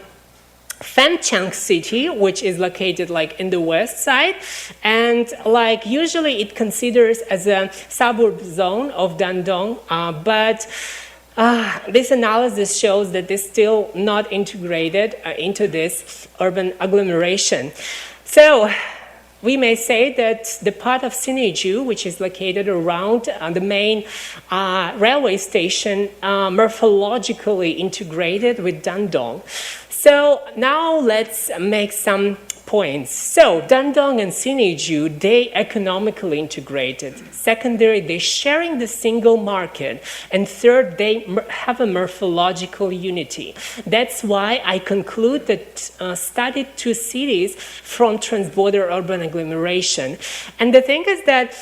Fanchang city, which is located like in the west side, and like usually it considers as a suburb zone of Dandong, but this analysis shows that it's still not integrated into this urban agglomeration. So we may say that the part of Sinei-ju, which is located around the main railway station, morphologically integrated with Dandong. So now let's make some points. So Dandong and Sinei-ju, they economically integrated. Secondary, they're sharing the single market. And third, they have a morphological unity. That's why I conclude that studied two cities from transborder urban agglomeration. And the thing is that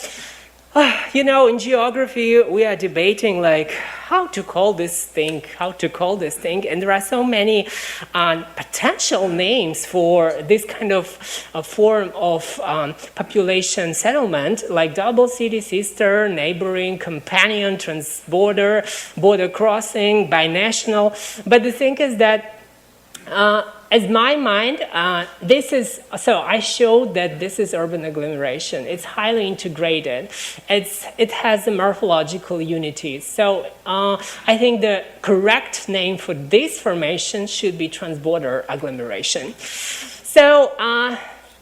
In geography, we are debating like how to call this thing, and there are so many potential names for this kind of form of population settlement, like double city sister, neighboring, companion, transborder, border crossing, binational. But the thing is that as my mind, I showed that this is urban agglomeration. It's highly integrated. It has a morphological unity. So I think the correct name for this formation should be transborder agglomeration. So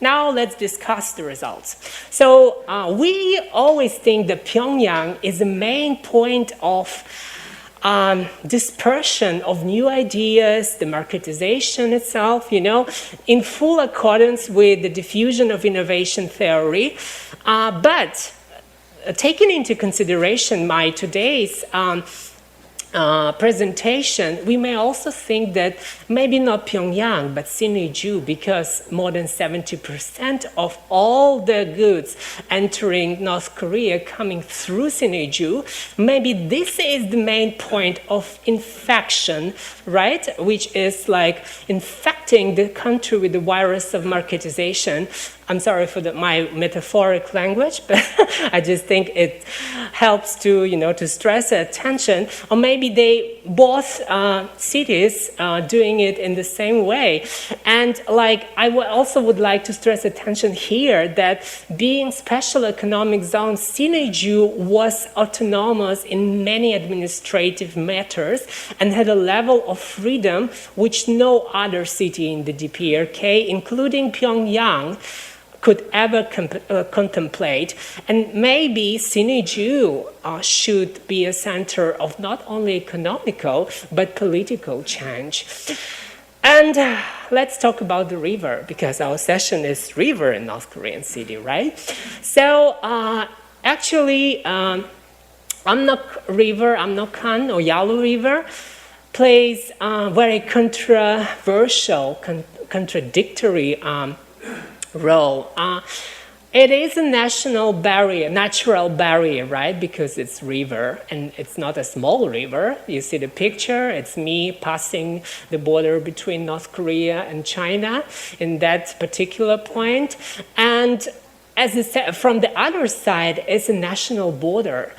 now let's discuss the results. So we always think that Pyongyang is the main point of dispersion of new ideas, the marketization itself, in full accordance with the diffusion of innovation theory. But taking into consideration my today's presentation, we may also think that maybe not Pyongyang, but Sinŭiju, because more than 70% of all the goods entering North Korea coming through Sinŭiju, maybe this is the main point of infection, right? Which is like infecting the country with the virus of marketization. I'm sorry for my metaphoric language, but I just think it helps to, to stress attention. Or maybe they both cities doing it in the same way. And I also would like to stress attention here that being special economic zone, Sinŭiju was autonomous in many administrative matters and had a level of freedom which no other city in the DPRK, including Pyongyang, could ever contemplate. And maybe Sinŭiju should be a center of not only economical but political change. And let's talk about the river, because our session is river in North Korean city, right? So actually, Amnok River, Amnok-han or Yalu River, plays a very controversial, contradictory role. It is a natural barrier, right? Because it's river, and it's not a small river. You see the picture, it's me passing the border between North Korea and China in that particular point. And as I said, from the other side, it's a national border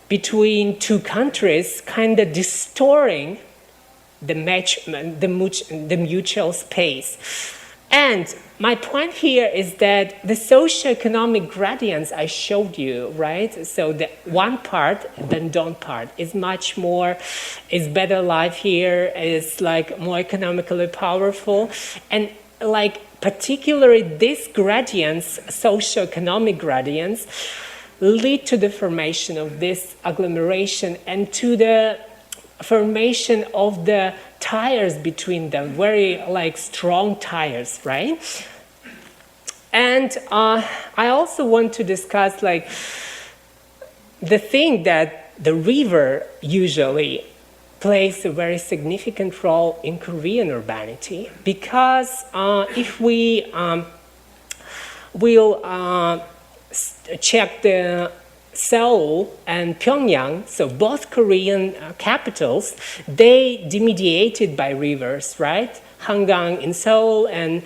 between two countries, kind of distorting the mutual space. And my point here is that the socioeconomic gradients I showed you, right? So the one part, the Dandong part, is much more, is better life here, is more economically powerful. And particularly these gradients, socioeconomic gradients, lead to the formation of this agglomeration and to the formation of the tires between them, very strong tires, right? And I also want to discuss the thing that the river usually plays a very significant role in Korean urbanity, because if we will check the Seoul and Pyongyang, so both Korean capitals, they demediated by rivers, right? Hangang in Seoul and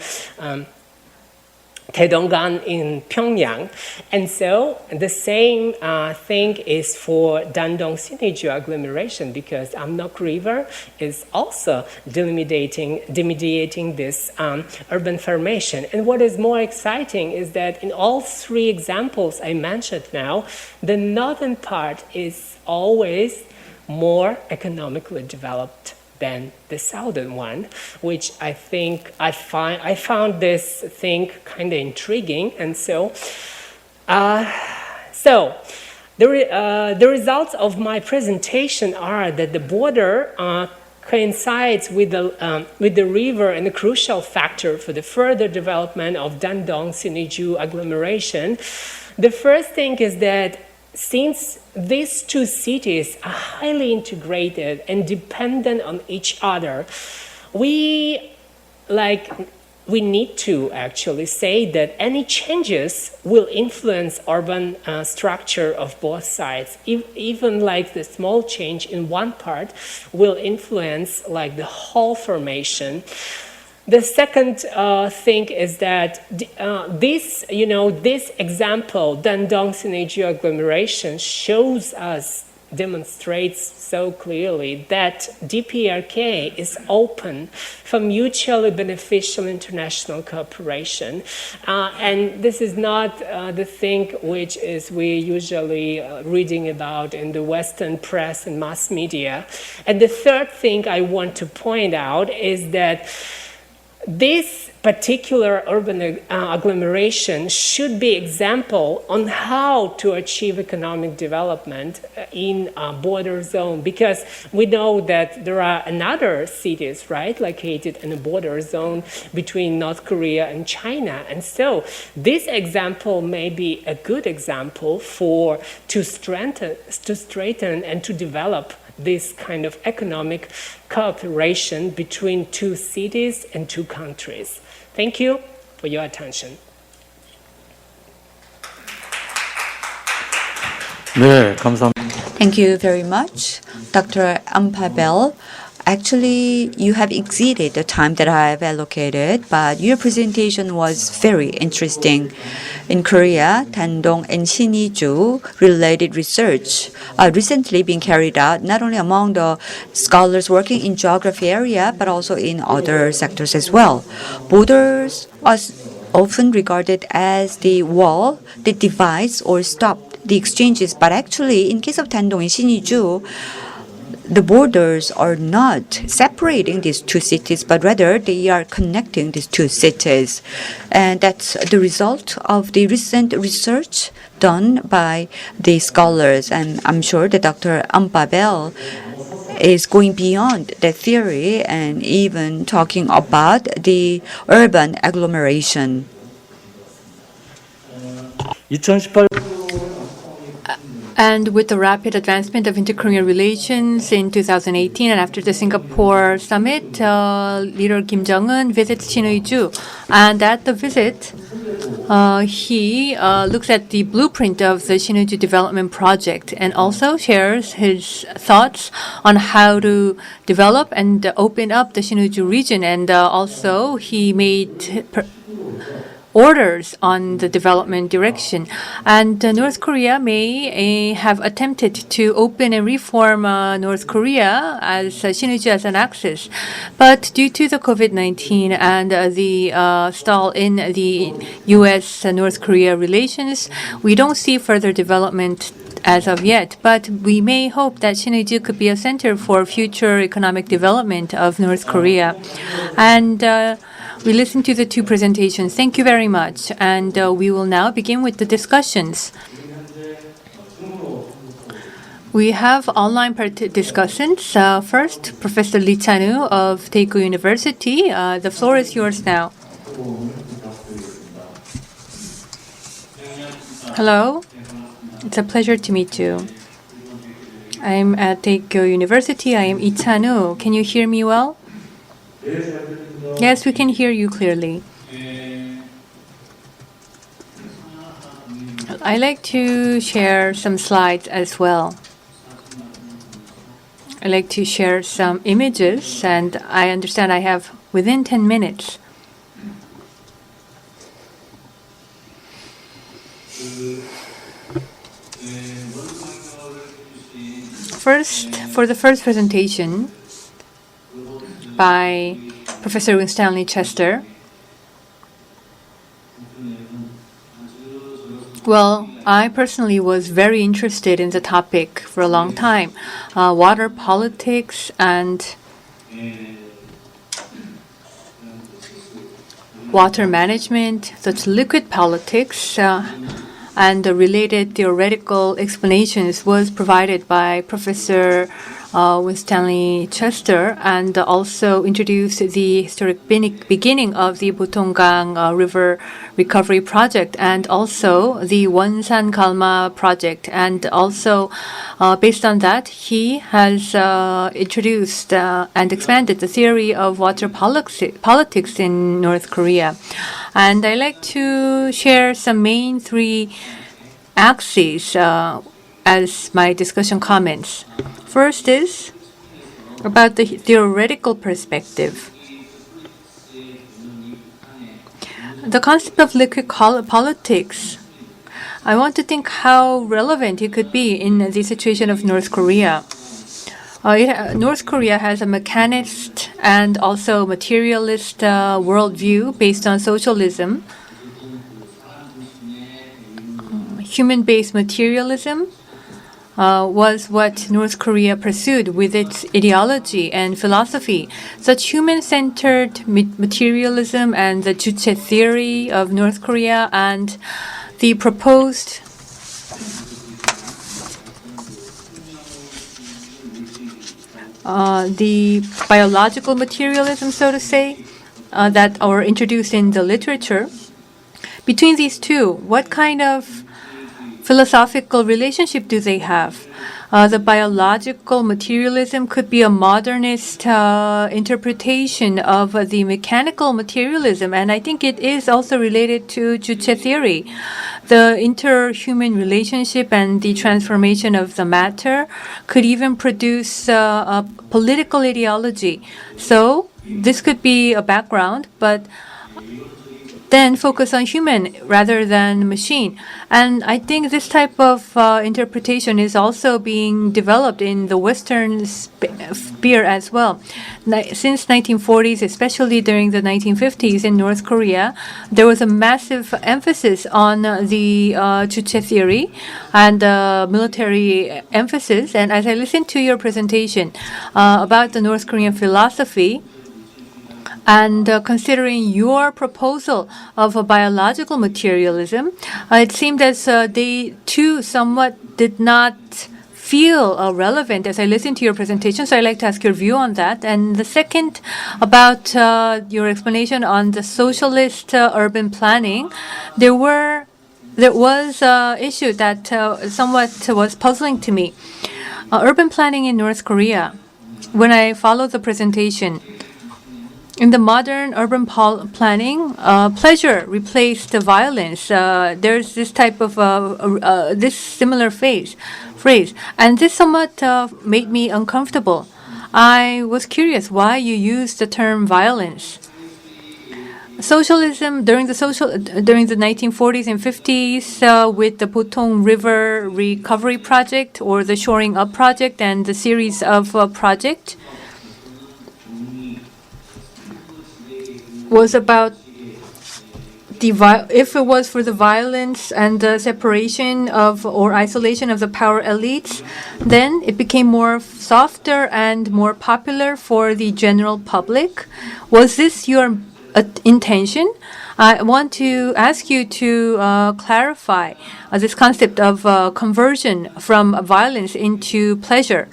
Taedonggan in Pyongyang. And so the same thing is for Dandong-Sinŭiju agglomeration, because Amnok River is also demediating this urban formation. And what is more exciting is that in all three examples I mentioned now, the northern part is always more economically developed than the southern one, which I think I found this thing kind of intriguing. And so the results of my presentation are that the border coincides with the river and a crucial factor for the further development of Dandong-Sinŭiju agglomeration. The first thing is that since these two cities are highly integrated and dependent on each other, we we need to actually say that any changes will influence urban structure of both sides. Even like the small change in one part will influence like the whole formation. The second thing is that this example, Dandong Synergy agglomeration, demonstrates so clearly that DPRK is open for mutually beneficial international cooperation. And this is not the thing which is we usually reading about in the Western press and mass media. And the third thing I want to point out is that this particular urban agglomeration should be example on how to achieve economic development in a border zone, because we know that there are another cities, right, located in a border zone between North Korea and China. And so this example may be a good example to strengthen and to develop this kind of economic cooperation between two cities and two countries. Thank you for your attention. 네, 감사합니다. Thank you very much, Dr. Pavel. Actually, you have exceeded the time that I have allocated, but your presentation was very interesting. In Korea, Dandong and Siniju related research are recently being carried out not only among the scholars working in geography area, but also in other sectors as well. Borders are often regarded as the wall that divides or stops the exchanges, but actually, in case of Dandong and Siniju, the borders are not separating these two cities, but rather they are connecting these two cities. And that's the result of the recent research done by the scholars. And I'm sure that Dr. Pavel is going beyond the theory and even talking about the urban agglomeration. 2018 And with the rapid advancement of inter-Korean relations in 2018 and after the Singapore summit, leader Kim Jong-un visits Sinŭiju. And at the visit, he looks at the blueprint of the Sinŭiju development project and also shares his thoughts on how to develop and open up the Sinŭiju region. And also he made orders on the development direction. And North Korea may have attempted to open and reform North Korea as Sinŭiju as an axis. But due to the COVID-19 and the stall in the U.S.-North Korea relations, we don't see further development as of yet, but we may hope that Sinŭiju could be a center for future economic development of North Korea. And we listened to the two presentations. Thank you very much. And we will now begin with the discussions. We have online discussants. First, Professor Lee Chanwoo of Teikyo University. The floor is yours now. Hello. It's a pleasure to meet you. I'm at Teikyo University. I am Lee Chanwoo. Can you hear me well? Yes, we can hear you clearly. I'd like to share some slides as well. I'd like to share some images, and I understand I have within 10 minutes. First, for the first presentation by Professor Winstanley-Chesters. Well, I personally was very interested in the topic for a long time. Water politics and water management, such liquid politics, and the related theoretical explanations was provided by Professor Winstanley-Chesters, and also introduced the historic beginning of the Botongang River Recovery Project, and also the Wonsan Kalma Project. And also, based on that, he has introduced and expanded the theory of water politics in North Korea. And I'd like to share some main three axes as my discussion comments. First is about the theoretical perspective. The concept of liquid politics, I want to think how relevant it could be in the situation of North Korea. North Korea has a mechanist and also materialist worldview based on socialism. Human-based materialism was what North Korea pursued with its ideology and philosophy. Such human-centered materialism and the Juche theory of North Korea and the proposed the biological materialism, so to say, that are introduced in the literature. Between these two, what kind of philosophical relationship do they have? The biological materialism could be a modernist interpretation of the mechanical materialism, and I think it is also related to Juche theory. The interhuman relationship and the transformation of the matter could even produce a political ideology. So this could be a background, but then focus on human rather than machine. And I think this type of interpretation is also being developed in the Western sphere as well. Since 1940s, especially during the 1950s in North Korea, there was a massive emphasis on the Juche theory and military emphasis. And as I listened to your presentation about the North Korean philosophy, and considering your proposal of a biological materialism, it seemed as they too somewhat did not feel relevant as I listened to your presentation. So I'd like to ask your view on that. And the second, about your explanation on the socialist urban planning, there was an issue that somewhat was puzzling to me. Urban planning in North Korea, when I followed the presentation, in the modern urban planning, pleasure replaced the violence. There's this type of this similar phrase, and this somewhat made me uncomfortable. I was curious why you used the term violence. Socialism during the 1940s and 50s with the Potong River Recovery Project or the Shoring Up Project and the series of projects was about if it was for the violence and the separation of or isolation of the power elites, then it became more softer and more popular for the general public. Was this your intention? I want to ask you to clarify this concept of conversion from violence into pleasure.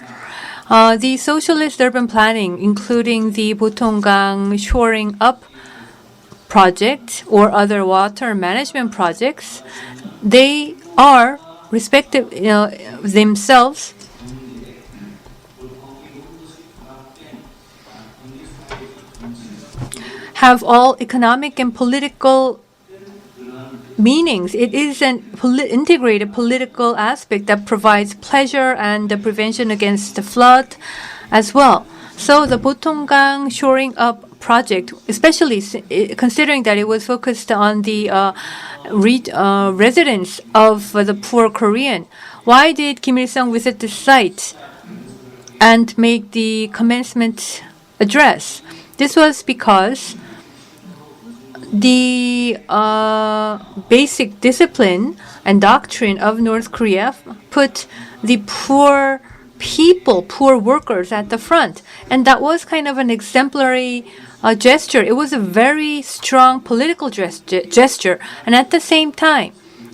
The socialist urban planning, including the Botongang Shoring Up project or other water management projects, they are respective themselves have all economic and political meanings. It is an integrated political aspect that provides pleasure and the prevention against the flood as well. So the Botongang Shoring Up project, especially considering that it was focused on the residents of the poor Korean, why did Kim Il-sung visit the site and make the commencement address? This was because the basic discipline and doctrine of North Korea put the poor people, poor workers at the front. And that was kind of an exemplary gesture. It was a very strong political gesture. And at the same time,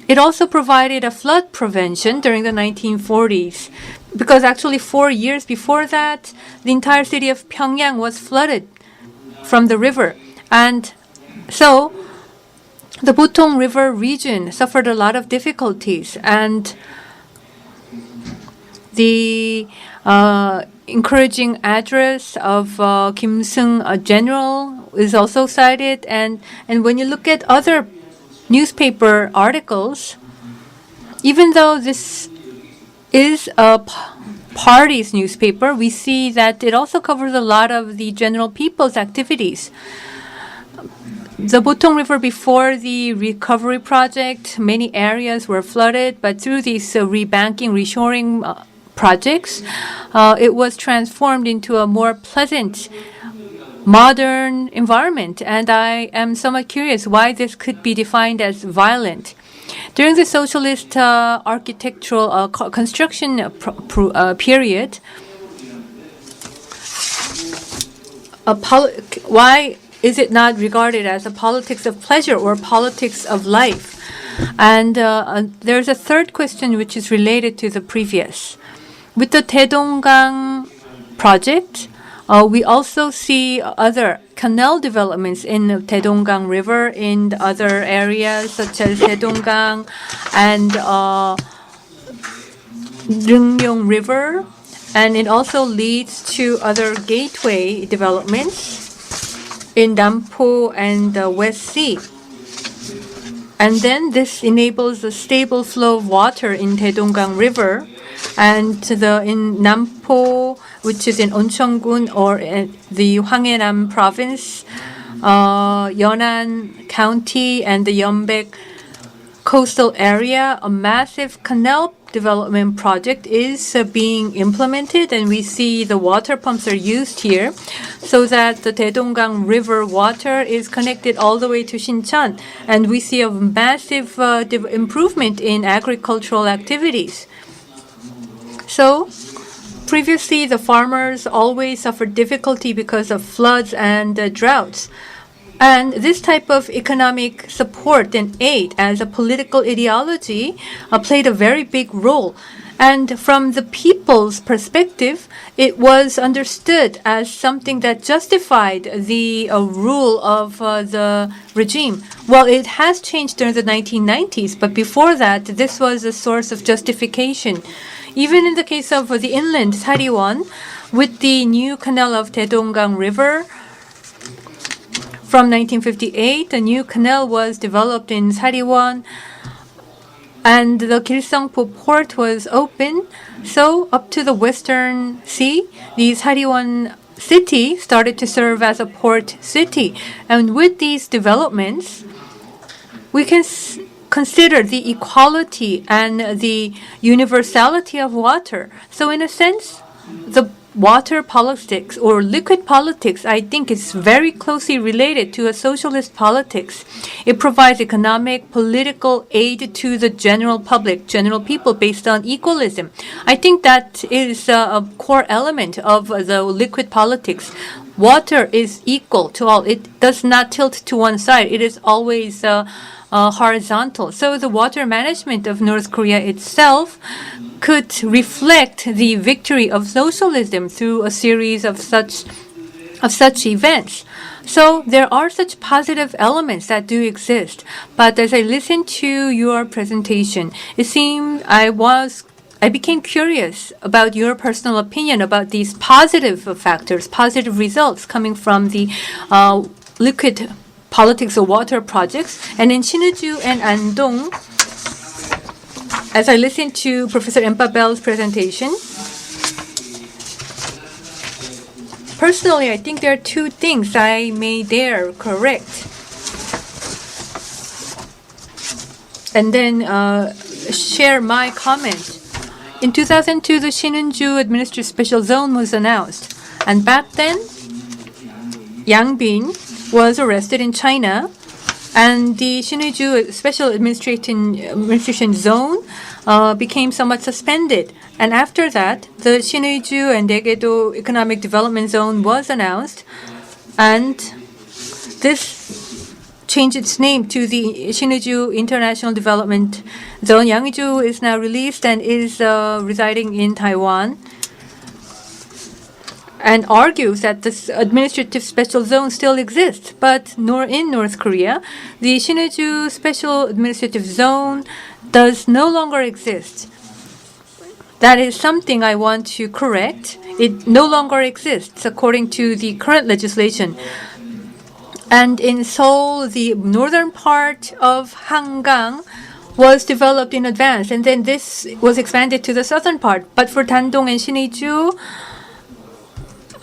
it also provided a flood prevention during the 1940s. because actually 4 years before that, the entire city of Pyongyang was flooded from the river. And so the Botong River region suffered a lot of difficulties, and the encouraging address of Kim Seung, a general, is also cited. And when you look at other newspaper articles, even though this is a party's newspaper, we see that it also covers a lot of the general people's activities. The Botong River, before the recovery project, many areas were flooded, but through these rebanking, reshoring projects, it was transformed into a more pleasant, modern environment. And I am somewhat curious why this could be defined as violent. During the socialist architectural construction period, why is it not regarded as a politics of pleasure or politics of life? And there's a third question which is related to the previous. With the Taedonggang project, we also see other canal developments in the Taedonggang River in the other areas such as Taedonggang and Ryungyong River, and it also leads to other gateway developments in Nampo and the West Sea. And then this enables a stable flow of water in Taedonggang River, and in Nampo, which is in Oncheon-gun or the Hwanghae-nam province, Yeonan County and the Yeonbaek coastal area, a massive canal development project is being implemented, and we see the water pumps are used here so that the Taedonggang River water is connected all the way to Sincheon, and we see a massive improvement in agricultural activities. So previously, the farmers always suffered difficulty because of floods and droughts. And this type of economic support and aid as a political ideology played a very big role. And from the people's perspective, it was understood as something that justified the rule of the regime. Well, it has changed during the 1990s, but before that, this was a source of justification. Even in the case of the inland Sariwon, with the new canal of Taedonggang River, from 1958, a new canal was developed in Sariwon, and the Gilsangpo port was open. So up to the Western Sea, the Sariwon city started to serve as a port city. And with these developments, we can consider the equality and the universality of water. So in a sense, the water politics or liquid politics, I think, is very closely related to a socialist politics. It provides economic, political aid to the general public, general people, based on equalism. I think that is a core element of the liquid politics. Water is equal to all. It does not tilt to one side. It is always horizontal. So the water management of North Korea itself could reflect the victory of socialism through a series of such events. So there are such positive elements that do exist. But as I listened to your presentation, it seemed I became curious about your personal opinion about these positive factors, positive results coming from the liquid politics of water projects. And in Sinuiju and Andong, as I listened to Professor Pavel's presentation, personally, I think there are two things I may dare correct. And then share my comment. In 2002, the Sinuiju Administrative Special Zone was announced. And back then, Yang Bin was arrested in China, and the Sinuiju Special Administration Zone became somewhat suspended. And after that, the Sinuiju and Daegedo Economic Development Zone was announced, and this changed its name to the Sinuiju International Development Zone Youngchul is now released and is residing in Taiwan, and argues that this administrative special zone still exists, but in North Korea, the Sinuiju Special Administrative Zone does no longer exist. That is something I want to correct. It no longer exists according to the current legislation. And in Seoul, the northern part of Hangang was developed in advance, and then this was expanded to the southern part. But for Dandong and Sinuiju,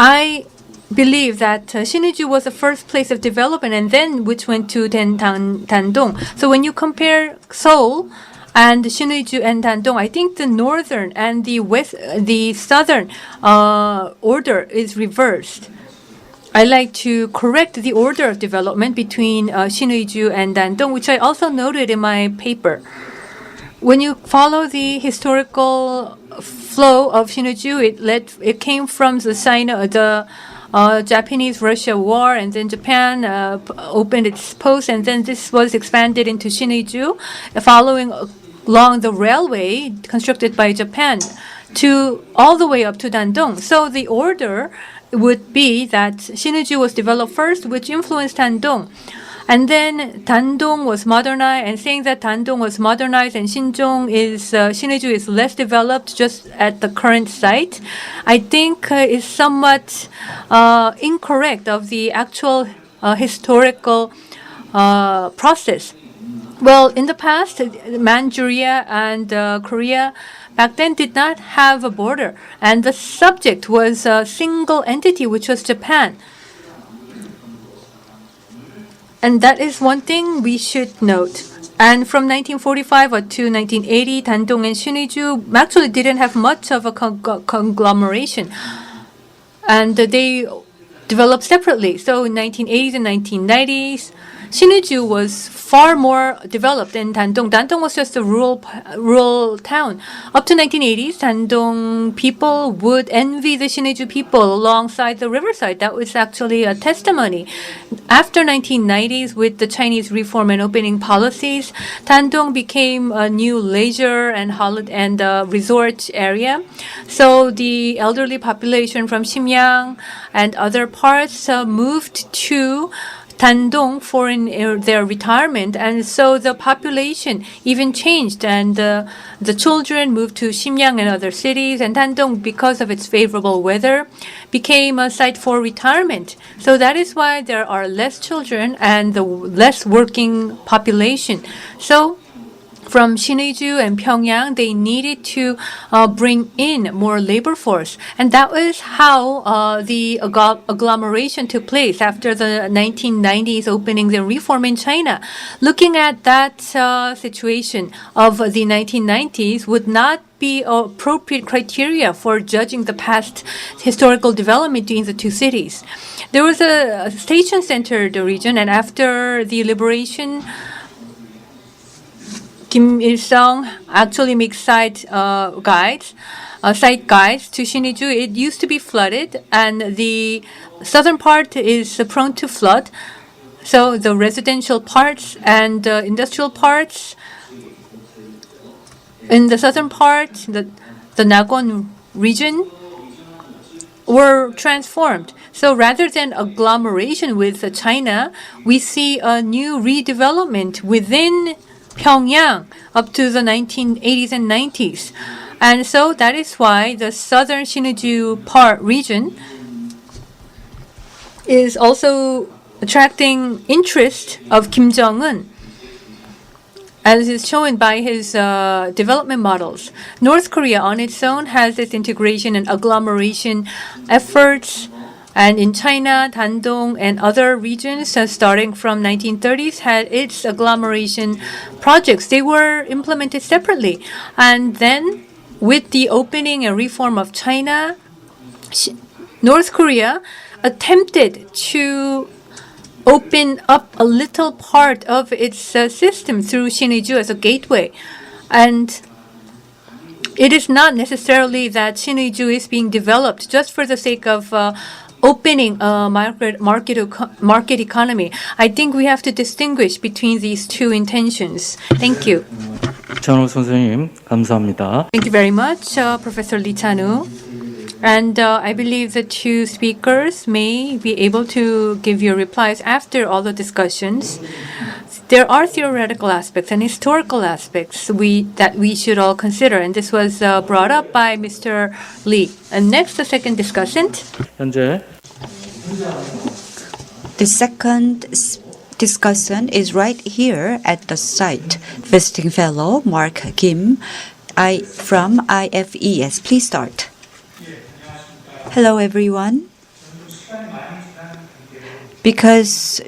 I believe that Sinuiju was the first place of development, and then which went to Dandong. So when you compare Seoul and Sinuiju and Dandong, I think the northern and the southern order is reversed. I like to correct the order of development between Sinuiju and Dandong, which I also noted in my paper. When you follow the historical flow of Sinuiju, it came from the Japanese-Russia war, and then Japan opened its post, and then this was expanded into Sinuiju, following along the railway constructed by Japan to all the way up to Dandong. So the order would be that Sinuiju was developed first, which influenced Dandong. And then Dandong was modernized, and saying that Dandong was modernized and Sinuiju is less developed just at the current site, I think is somewhat incorrect of the actual historical process. Well, in the past, Manchuria and Korea back then did not have a border, and the subject was a single entity, which was Japan. And that is one thing we should note. And from 1945 to 1980, Dandong and Sinuiju actually didn't have much of a conglomeration. And they developed separately. So in 1980s and 1990s, Sinuiju was far more developed than Dandong. Dandong was just a rural town. Up to 1980s, Dandong people would envy the Sinuiju people alongside the riverside. That was actually a testimony. After 1990s, with the Chinese reform and opening policies, Dandong became a new leisure and resort area. So the elderly population from Simyang and other parts moved to Dandong for their retirement, and so the population even changed, and the children moved to Simyang and other cities, and Dandong, because of its favorable weather, became a site for retirement. So that is why there are less children and the less working population. So from Sinuiju and Pyongyang, they needed to bring in more labor force. And that was how the agglomeration took place after the 1990s openings and reform in China. Looking at that situation of the 1990s would not be appropriate criteria for judging the past historical development between the two cities. There was a station center, the region, and after the liberation, Kim Il-sung actually makes site guides to Sinuiju. It used to be flooded, and the southern part is prone to flood. So the residential parts and industrial parts in the southern part, the Nagon region, were transformed. So rather than agglomeration with China, we see a new redevelopment within Pyongyang up to the 1980s and 90s. And so that is why the southern Sinuiju part region is also attracting interest of Kim Jong-un, as is shown by his development models. North Korea on its own has its integration and agglomeration efforts. And in China, Dandong and other regions, starting from 1930s, had its agglomeration projects. They were implemented separately. And then, with the opening and reform of China, North Korea attempted to open up a little part of its system through Sinuiju as a gateway. And it is not necessarily that Sinuiju is being developed just for the sake of opening a market economy. I think we have to distinguish between these two intentions. Thank you. chanwoo 선생님, 감사합니다. Thank you very much, Professor Lee Chanwoo. And I believe the two speakers may be able to give your replies after all the discussions. There are theoretical aspects and historical aspects that we should all consider, and this was brought up by Mr. Lee. And next, the second discussant. 현재 The second discussant is right here at the site. Visiting fellow Mark Kim from IFES. Please start. Hello, everyone. Because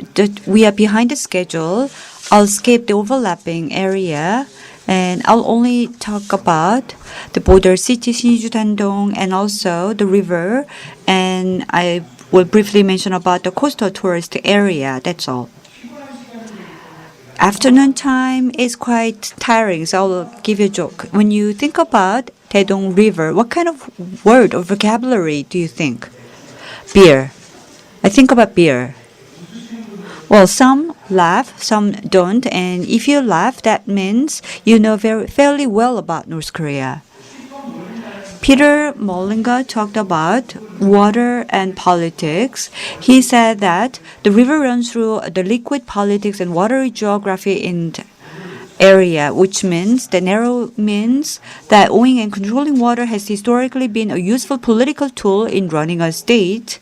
we are behind the schedule, I'll skip the overlapping area and I'll only talk about the border city Sinju Dandong and also the river, and I will briefly mention about the coastal tourist area. That's all. Afternoon time is quite tiring, so I'll give you a joke. When you think about Taedong River, what kind of word or vocabulary do you think? Beer. I think about beer. Well, some laugh, some don't, and if you laugh, that means you know fairly well about North Korea. Peter Mollinger talked about water and politics. He said that the river runs through the liquid politics and watery geography in area, which means the narrow means that owning and controlling water has historically been a useful political tool in running a state,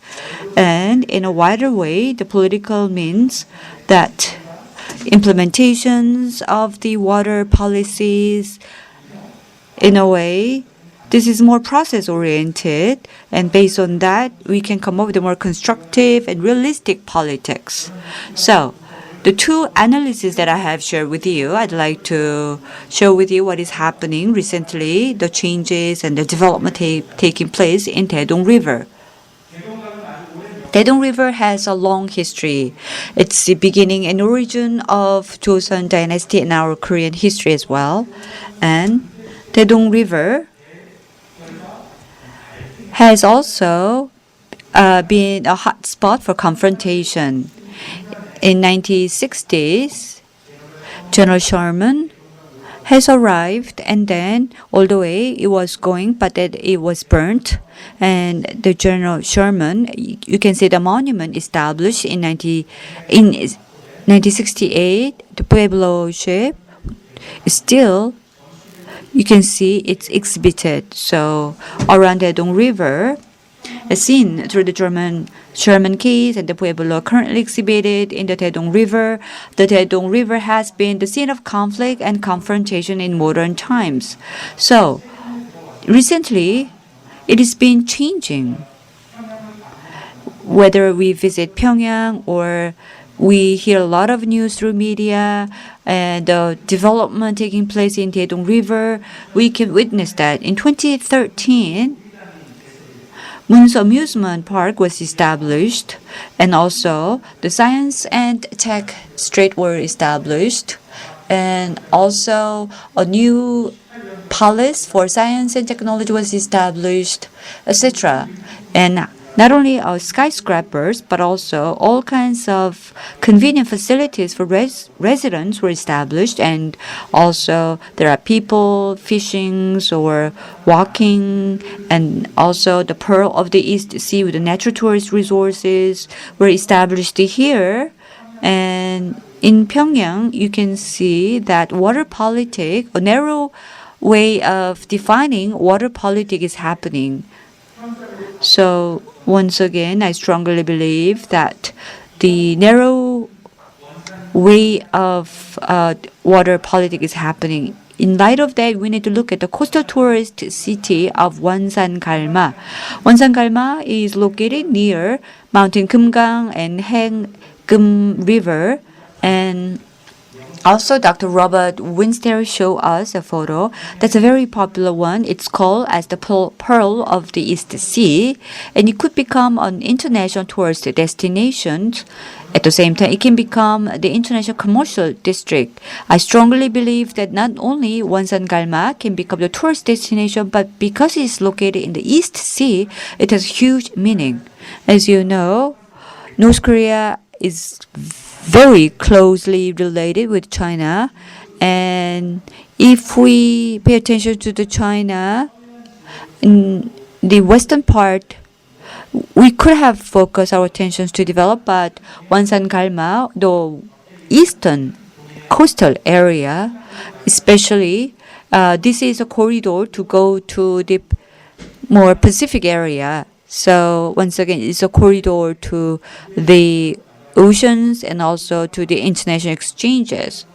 and in a wider way, the political means that implementations of the water policies, in a way, this is more process-oriented, and based on that, we can come up with a more constructive and realistic politics. So, the two analyses that I have shared with you, I'd like to share with you what is happening recently, the changes and the development taking place in Taedong River. Taedong River has a long history. It's the beginning and origin of Joseon dynasty in our Korean history as well. And Taedong River has also been a hot spot for confrontation. In 1960s, General Sherman has arrived, and then all the way it was going, but then it was burnt. And the General Sherman, you can see the monument established in 1968. The Pueblo ship is still, you can see it's exhibited. So around the Taedong River, as seen through the Sherman case and the Pueblo currently exhibited in the Taedong River. The Taedong River has been the scene of conflict and confrontation in modern times. So, recently, it has been changing. Whether we visit Pyongyang or we hear a lot of news through media and the development taking place in Taedong River, we can witness that. In 2013, Munso Amusement Park was established, and also the Science and Tech Street were established, and also a new palace for science and technology was established, etc. And not only skyscrapers, but also all kinds of convenient facilities for residents were established, and also there are people fishing or walking, and also the Pearl of the East Sea with the natural tourist resources were established here. And in Pyongyang, you can see that water politic, a narrow way of defining water politic is happening. So once again, I strongly believe that the narrow way of water politics is happening. In light of that, we need to look at the coastal tourist city of Wonsan-Galma. Wonsan-Galma is located near Mountain Kumgang and Haengum River, and Also, Dr. Robert Winstanley showed us a photo. That's a very popular one. It's called as the Pearl of the East Sea, and it could become an international tourist destination. At the same time, it can become the international commercial district. I strongly believe that not only Wonsan-galma can become the tourist destination, but because it is located in the East Sea, it has huge meaning. As you know, North Korea is very closely related with China, and if we pay attention to the China in the western part, we could have focused our attentions to develop, but Wonsan-galma, the eastern coastal area, especially, this is a corridor to go to the more Pacific area. So once again, it's a corridor to the oceans and also to the international exchanges.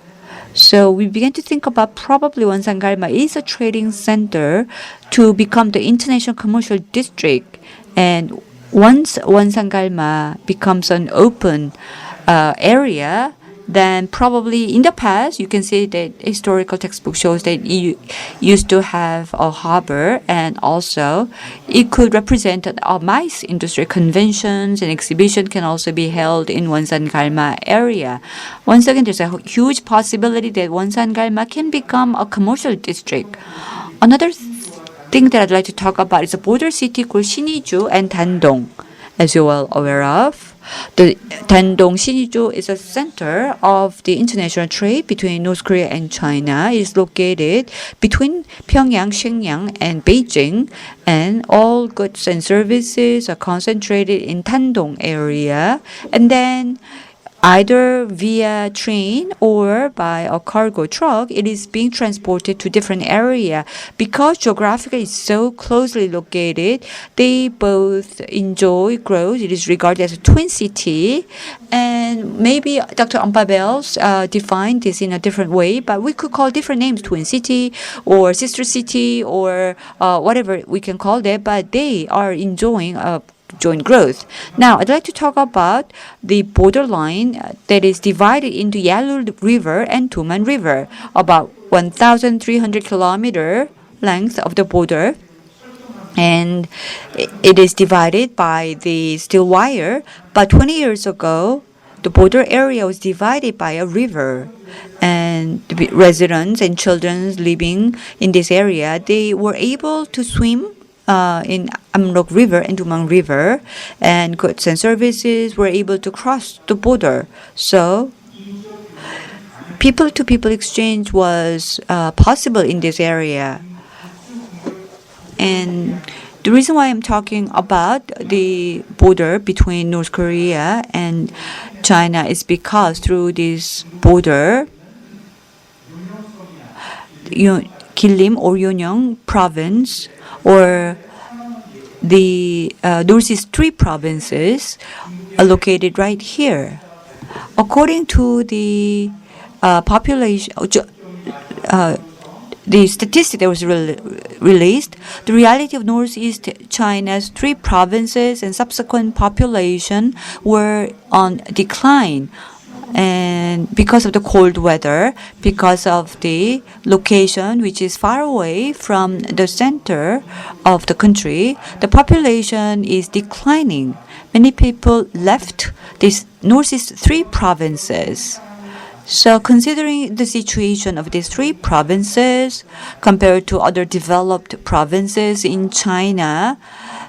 So we began to think about probably Wonsan-galma is a trading center to become the international commercial district. And once Wonsan-galma becomes an open area, then probably in the past, you can see that historical textbook shows that it used to have a harbor, and also it could represent a MICE industry. Conventions and exhibition can also be held in Wonsan-galma area. Once again, there's a huge possibility that Wonsan-galma can become a commercial district. Another thing that I'd like to talk about is a border city called Siniju and Dandong, as you're well aware of. The Dandong Siniju is a center of the international trade between North Korea and China. It is located between Pyongyang, Shenyang, and Beijing, and all goods and services are concentrated in Dandong area. And then either via train or by a cargo truck, it is being transported to different area. Because geographically it's so closely located, they both enjoy growth. It is regarded as a twin city. And maybe Dr. Pavel defined this in a different way, but we could call different names, twin city or sister city or whatever we can call it, but they are enjoying joint growth. Now, I'd like to talk about the borderline that is divided into Yalu River and Tuman River, about 1,300 kilometer length of the border. And it is divided by the steel wire. But 20 years ago, the border area was divided by a river. And the residents and children living in this area, they were able to swim in Amrok River and Tumang River, and goods and services were able to cross the border. So people-to-people exchange was possible in this area. And the reason why I'm talking about the border between North Korea and China is because through this border, Gillim or Yeonyeong province or the Northeast 3 provinces are located right here. According to the population, the statistic that was released, the reality of Northeast China's 3 provinces and subsequent population were on decline. And because of the cold weather, because of the location which is far away from the center of the country, the population is declining. Many people left these Northeast 3 provinces. So considering the situation of these 3 provinces compared to other developed provinces in China,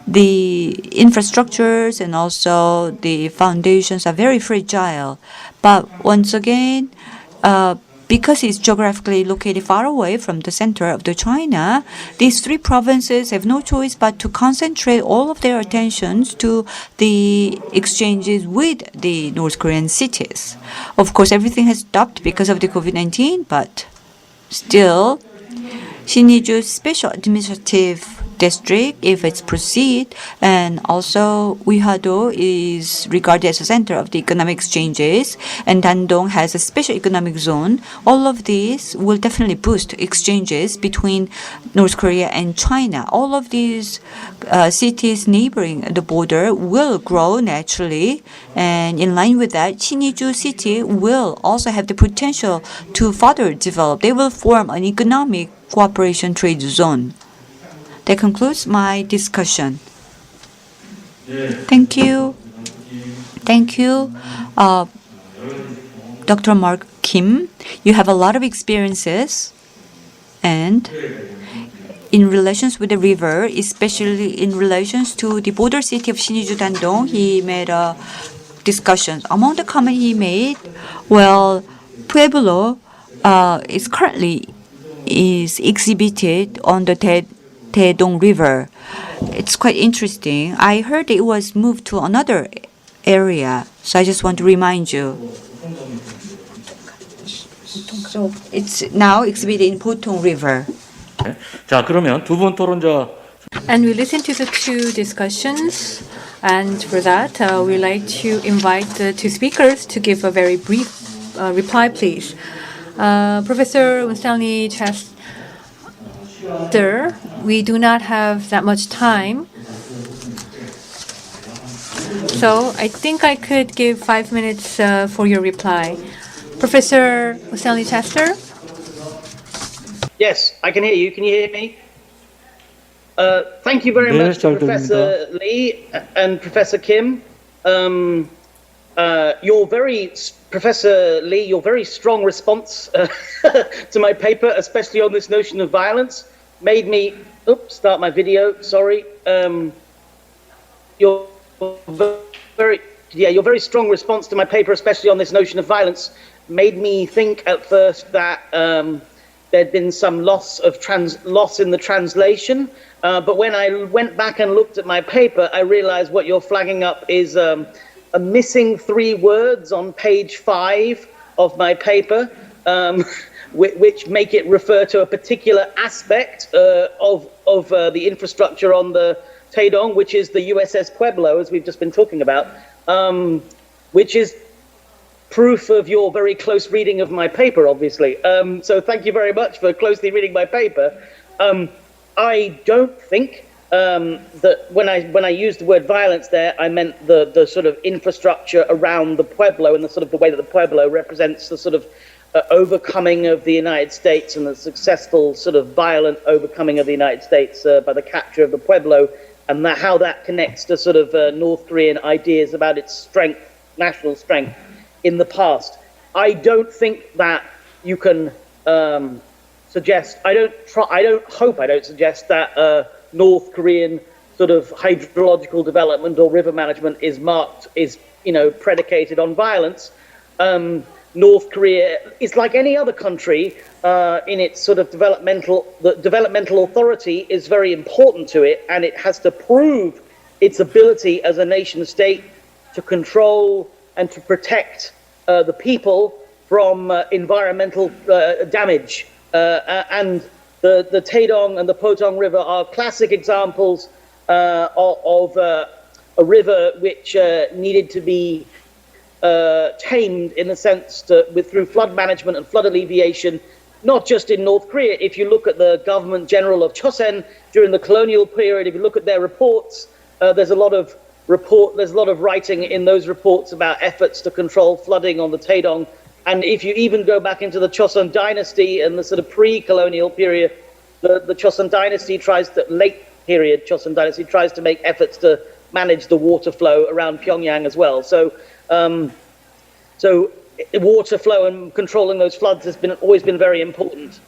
the infrastructures and also the foundations are very fragile. But once again, because it's geographically located far away from the center of the China, these 3 provinces have no choice but to concentrate all of their attentions to the exchanges with the North Korean cities. Of course, everything has stopped because of the COVID-19, but still, Sinju's special administrative district if it's proceed, and also Uihado is regarded as a center of the economic exchanges, and Dandong has a special economic zone. All of these will definitely boost exchanges between North Korea and China. All of these cities neighboring the border will grow naturally, and in line with that, Siniju city will also have the potential to further develop. They will form an economic cooperation trade zone. That concludes my discussion. Thank you. Thank you, Dr. Mark Kim. You have a lot of experiences, and in relations with the river, especially in relations to the border city of Siniju Dandong, he made a discussion. Among the comments he made, well, Pueblo is currently exhibited on the Taedong River. It's quite interesting. I heard it was moved to another area, so I just want to remind you. So it's now exhibited in Potong River. 자, 그러면 두 분 토론자. And we listen to the two discussions. And for that, we'd like to invite the two speakers to give a very brief reply, please. Professor Winstanley-Chesters, we do not have that much time. So I think I could give 5 minutes for your reply. Professor Winstanley-Chesters? Yes, I can hear you. Can you hear me? Thank you very much to Professor Lee and Professor Kim. Professor Lee, your very strong response to my paper, especially on this notion of violence, made me start my video. Sorry. Your very strong response to my paper, especially on this notion of violence, made me think at first that there'd been some loss in the translation. But when I went back and looked at my paper, I realized what you're flagging up is a missing 3 words on page 5 of my paper, which make it refer to a particular aspect of the infrastructure on the Taedong, which is the USS Pueblo, as we've just been talking about, which is proof of your very close reading of my paper, obviously. So thank you very much for closely reading my paper. I don't think that when I used the word violence there, I meant the sort of infrastructure around the Pueblo and the sort of the way that the Pueblo represents the sort of overcoming of the United States and the successful sort of violent overcoming of the United States by the capture of the Pueblo, and how that connects to sort of North Korean ideas about its strength, national strength in the past. I don't think that you can suggest. I don't suggest that North Korean sort of hydrological development or river management is predicated on violence. North Korea is like any other country in its sort of developmental authority is very important to it, and it has to prove its ability as a nation state to control and to protect the people from environmental damage. And the Taedong and the Potong River are classic examples of a river which needed to be tamed in the sense through flood management and flood alleviation, not just in North Korea. If you look at the government general of Chosen during the colonial period, if you look at their reports, there's a lot of writing in those reports about efforts to control flooding on the Taedong. And if you even go back into the Chosun dynasty and the sort of pre-colonial period, the Chosun dynasty late period Chosun dynasty tries to make efforts to manage the water flow around Pyongyang as well. So water flow and controlling those floods has always been very important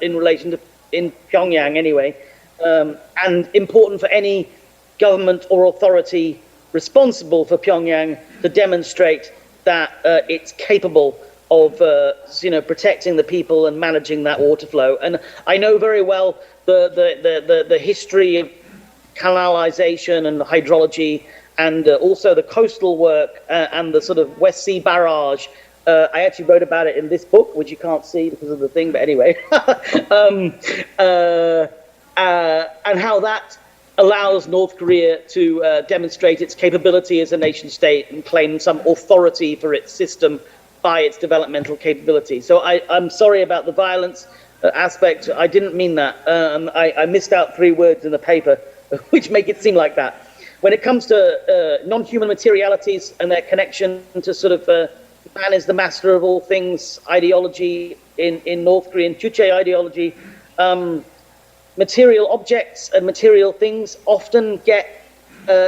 in relation to in Pyongyang anyway, and important for any government or authority responsible for Pyongyang to demonstrate that it's capable of protecting the people and managing that water flow. And I know very well the history of canalization and hydrology, and also the coastal work and the sort of West Sea barrage. I actually wrote about it in this book, which you can't see because of the thing, but anyway. and how that allows North Korea to demonstrate its capability as a nation state and claim some authority for its system by its developmental capability. So I'm sorry about the violence aspect. I didn't mean that. I missed out 3 words in the paper which make it seem like that. When it comes to non-human materialities and their connection to sort of man is the master of all things ideology in North Korean Juche ideology, material objects and material things often get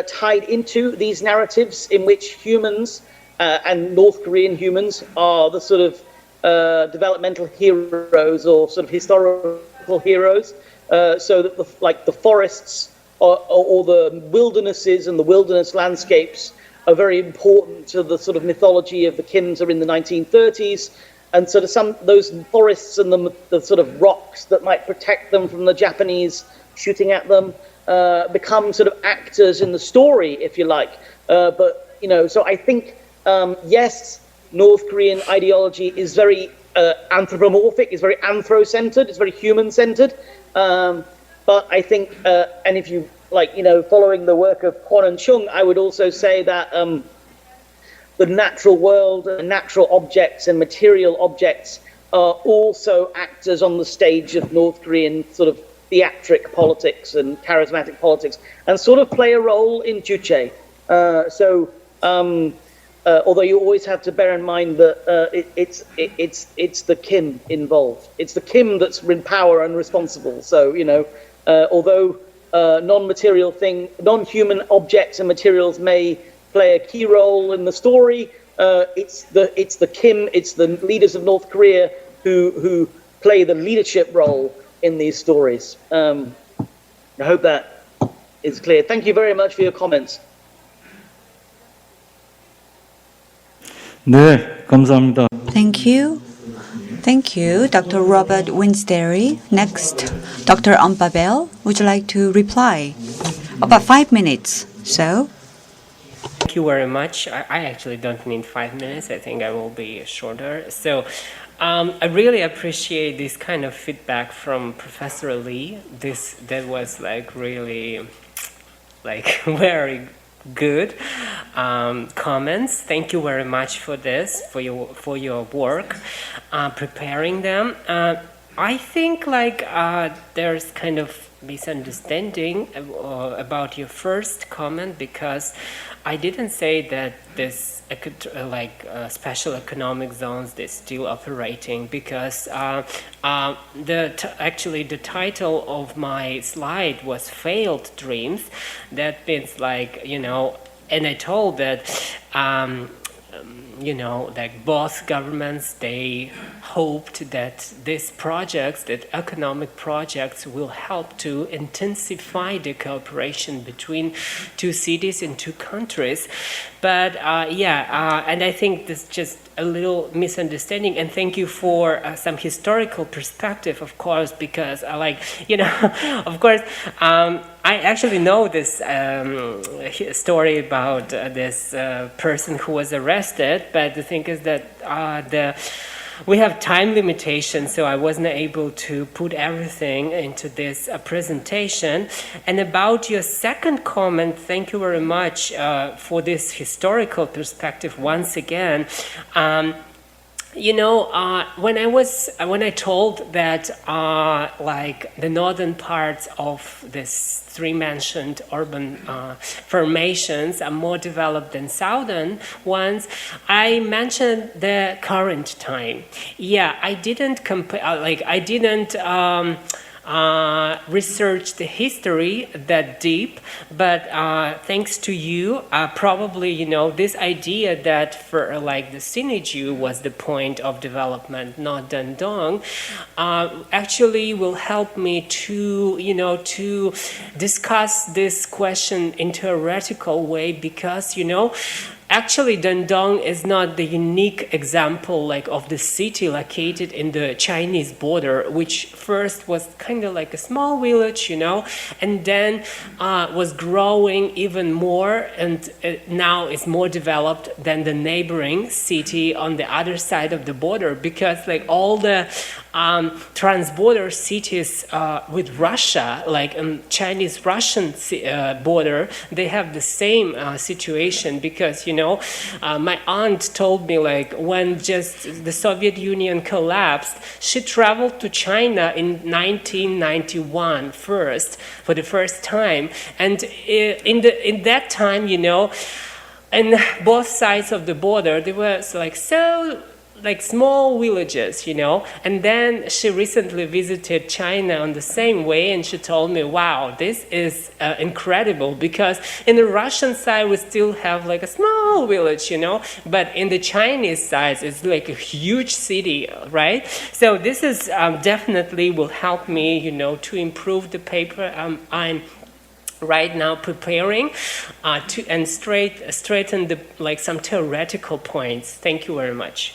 tied into these narratives in which humans and North Korean humans are the sort of developmental heroes or sort of historical heroes. So that the forests or the wildernesses and the wilderness landscapes are very important to the sort of mythology of the Kimsa in the 1930s. And sort of those forests and the sort of rocks that might protect them from the Japanese shooting at them become sort of actors in the story, if you like. But, so I think, yes, North Korean ideology is very anthropomorphic, is very anthro-centered, it's very human-centered. But I think, and if you following the work of Kwon and Chung, I would also say that the natural world, natural objects and material objects are also actors on the stage of North Korean sort of theatric politics and charismatic politics, and sort of play a role in Juche. Although you always have to bear in mind that it's the Kim involved. It's the Kim that's in power and responsible. So although non-human objects and materials may play a key role in the story, it's the Kim, it's the leaders of North Korea who play the leadership role in these stories. I hope that is clear. Thank you very much for your comments. 네, 감사합니다. Thank you. Thank you, Dr. Robert Winstanley. Next, Dr. Pavel, would you like to reply? About 5 minutes. So. Thank you very much. I actually don't need 5 minutes. I think I will be shorter. So I really appreciate this kind of feedback from Professor Lee. That was really very good comments. Thank you very much for this, for your work, preparing them. I think there's kind of misunderstanding about your first comment, because I didn't say that this special economic zones they're still operating, because actually the title of my slide was Failed Dreams. That means and I told that both governments, they hoped that these projects, that economic projects, will help to intensify the cooperation between 2 cities and 2 countries. But and I think this is just a little misunderstanding. And thank you for some historical perspective, of course, because of course, I actually know this story about this person who was arrested. But the thing is that we have time limitations, so I wasn't able to put everything into this presentation. And about your second comment, thank you very much for this historical perspective once again. When I told that the northern parts of this 3 mentioned urban formations are more developed than southern ones, I mentioned the current time. Yeah, I didn't compare. I didn't research the history that deep, but thanks to you, probably this idea that for the Siniju was the point of development, not Dandong, actually will help me to discuss this question in theoretical way, because actually, Dandong is not the unique example like of the city located in the Chinese border, which first was kind of like a small village, and then was growing even more, and now is more developed than the neighboring city on the other side of the border, because like all the transborder cities with Russia, like Chinese-Russian border, they have the same situation, because my aunt told me like when just the Soviet Union collapsed, she traveled to China in 1991 for the first time, and in that time, in both sides of the border, there was like small villages, and then she recently visited China on the same way, and she told me, wow, this is incredible, because in the Russian side we still have like a small village, but in the Chinese side it's like a huge city, right? So this is definitely will help me, to improve the paper I'm right now preparing and straighten the like some theoretical points. Thank you very much.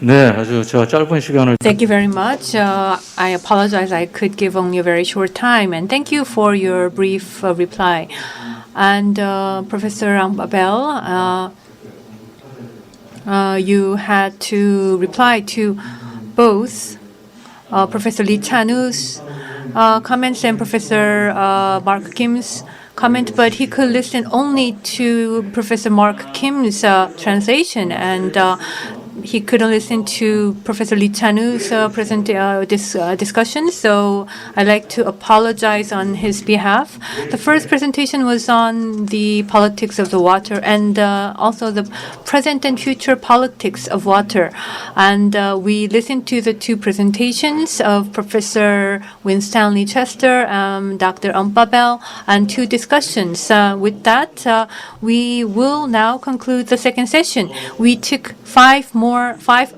네, 아주 짧은 시간을. Thank you very much. I apologize I could give only a very short time, and thank you for your brief reply. And Professor Pavel, you had to reply to both Professor Lee Chanwoo's comments and Professor Mark Kim's comment, but he could listen only to Professor Mark Kim's translation, and he couldn't listen to Professor Lee Chanwoo's discussion, so I'd like to apologize on his behalf. The first presentation was on the politics of the water, and also the present and future politics of water. And we listened to the two presentations of Professor Winstanley-Chesters, Dr. Pavel, and two discussions. With that, we will now conclude the second session. We took 5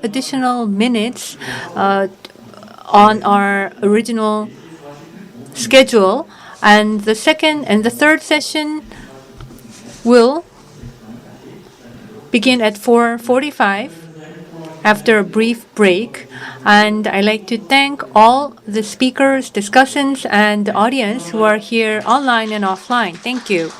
additional minutes on our original schedule, and the second and the third session will begin at 4:45 after a brief break. And I'd like to thank all the speakers, discussants, and the audience who are here online and offline. Thank you.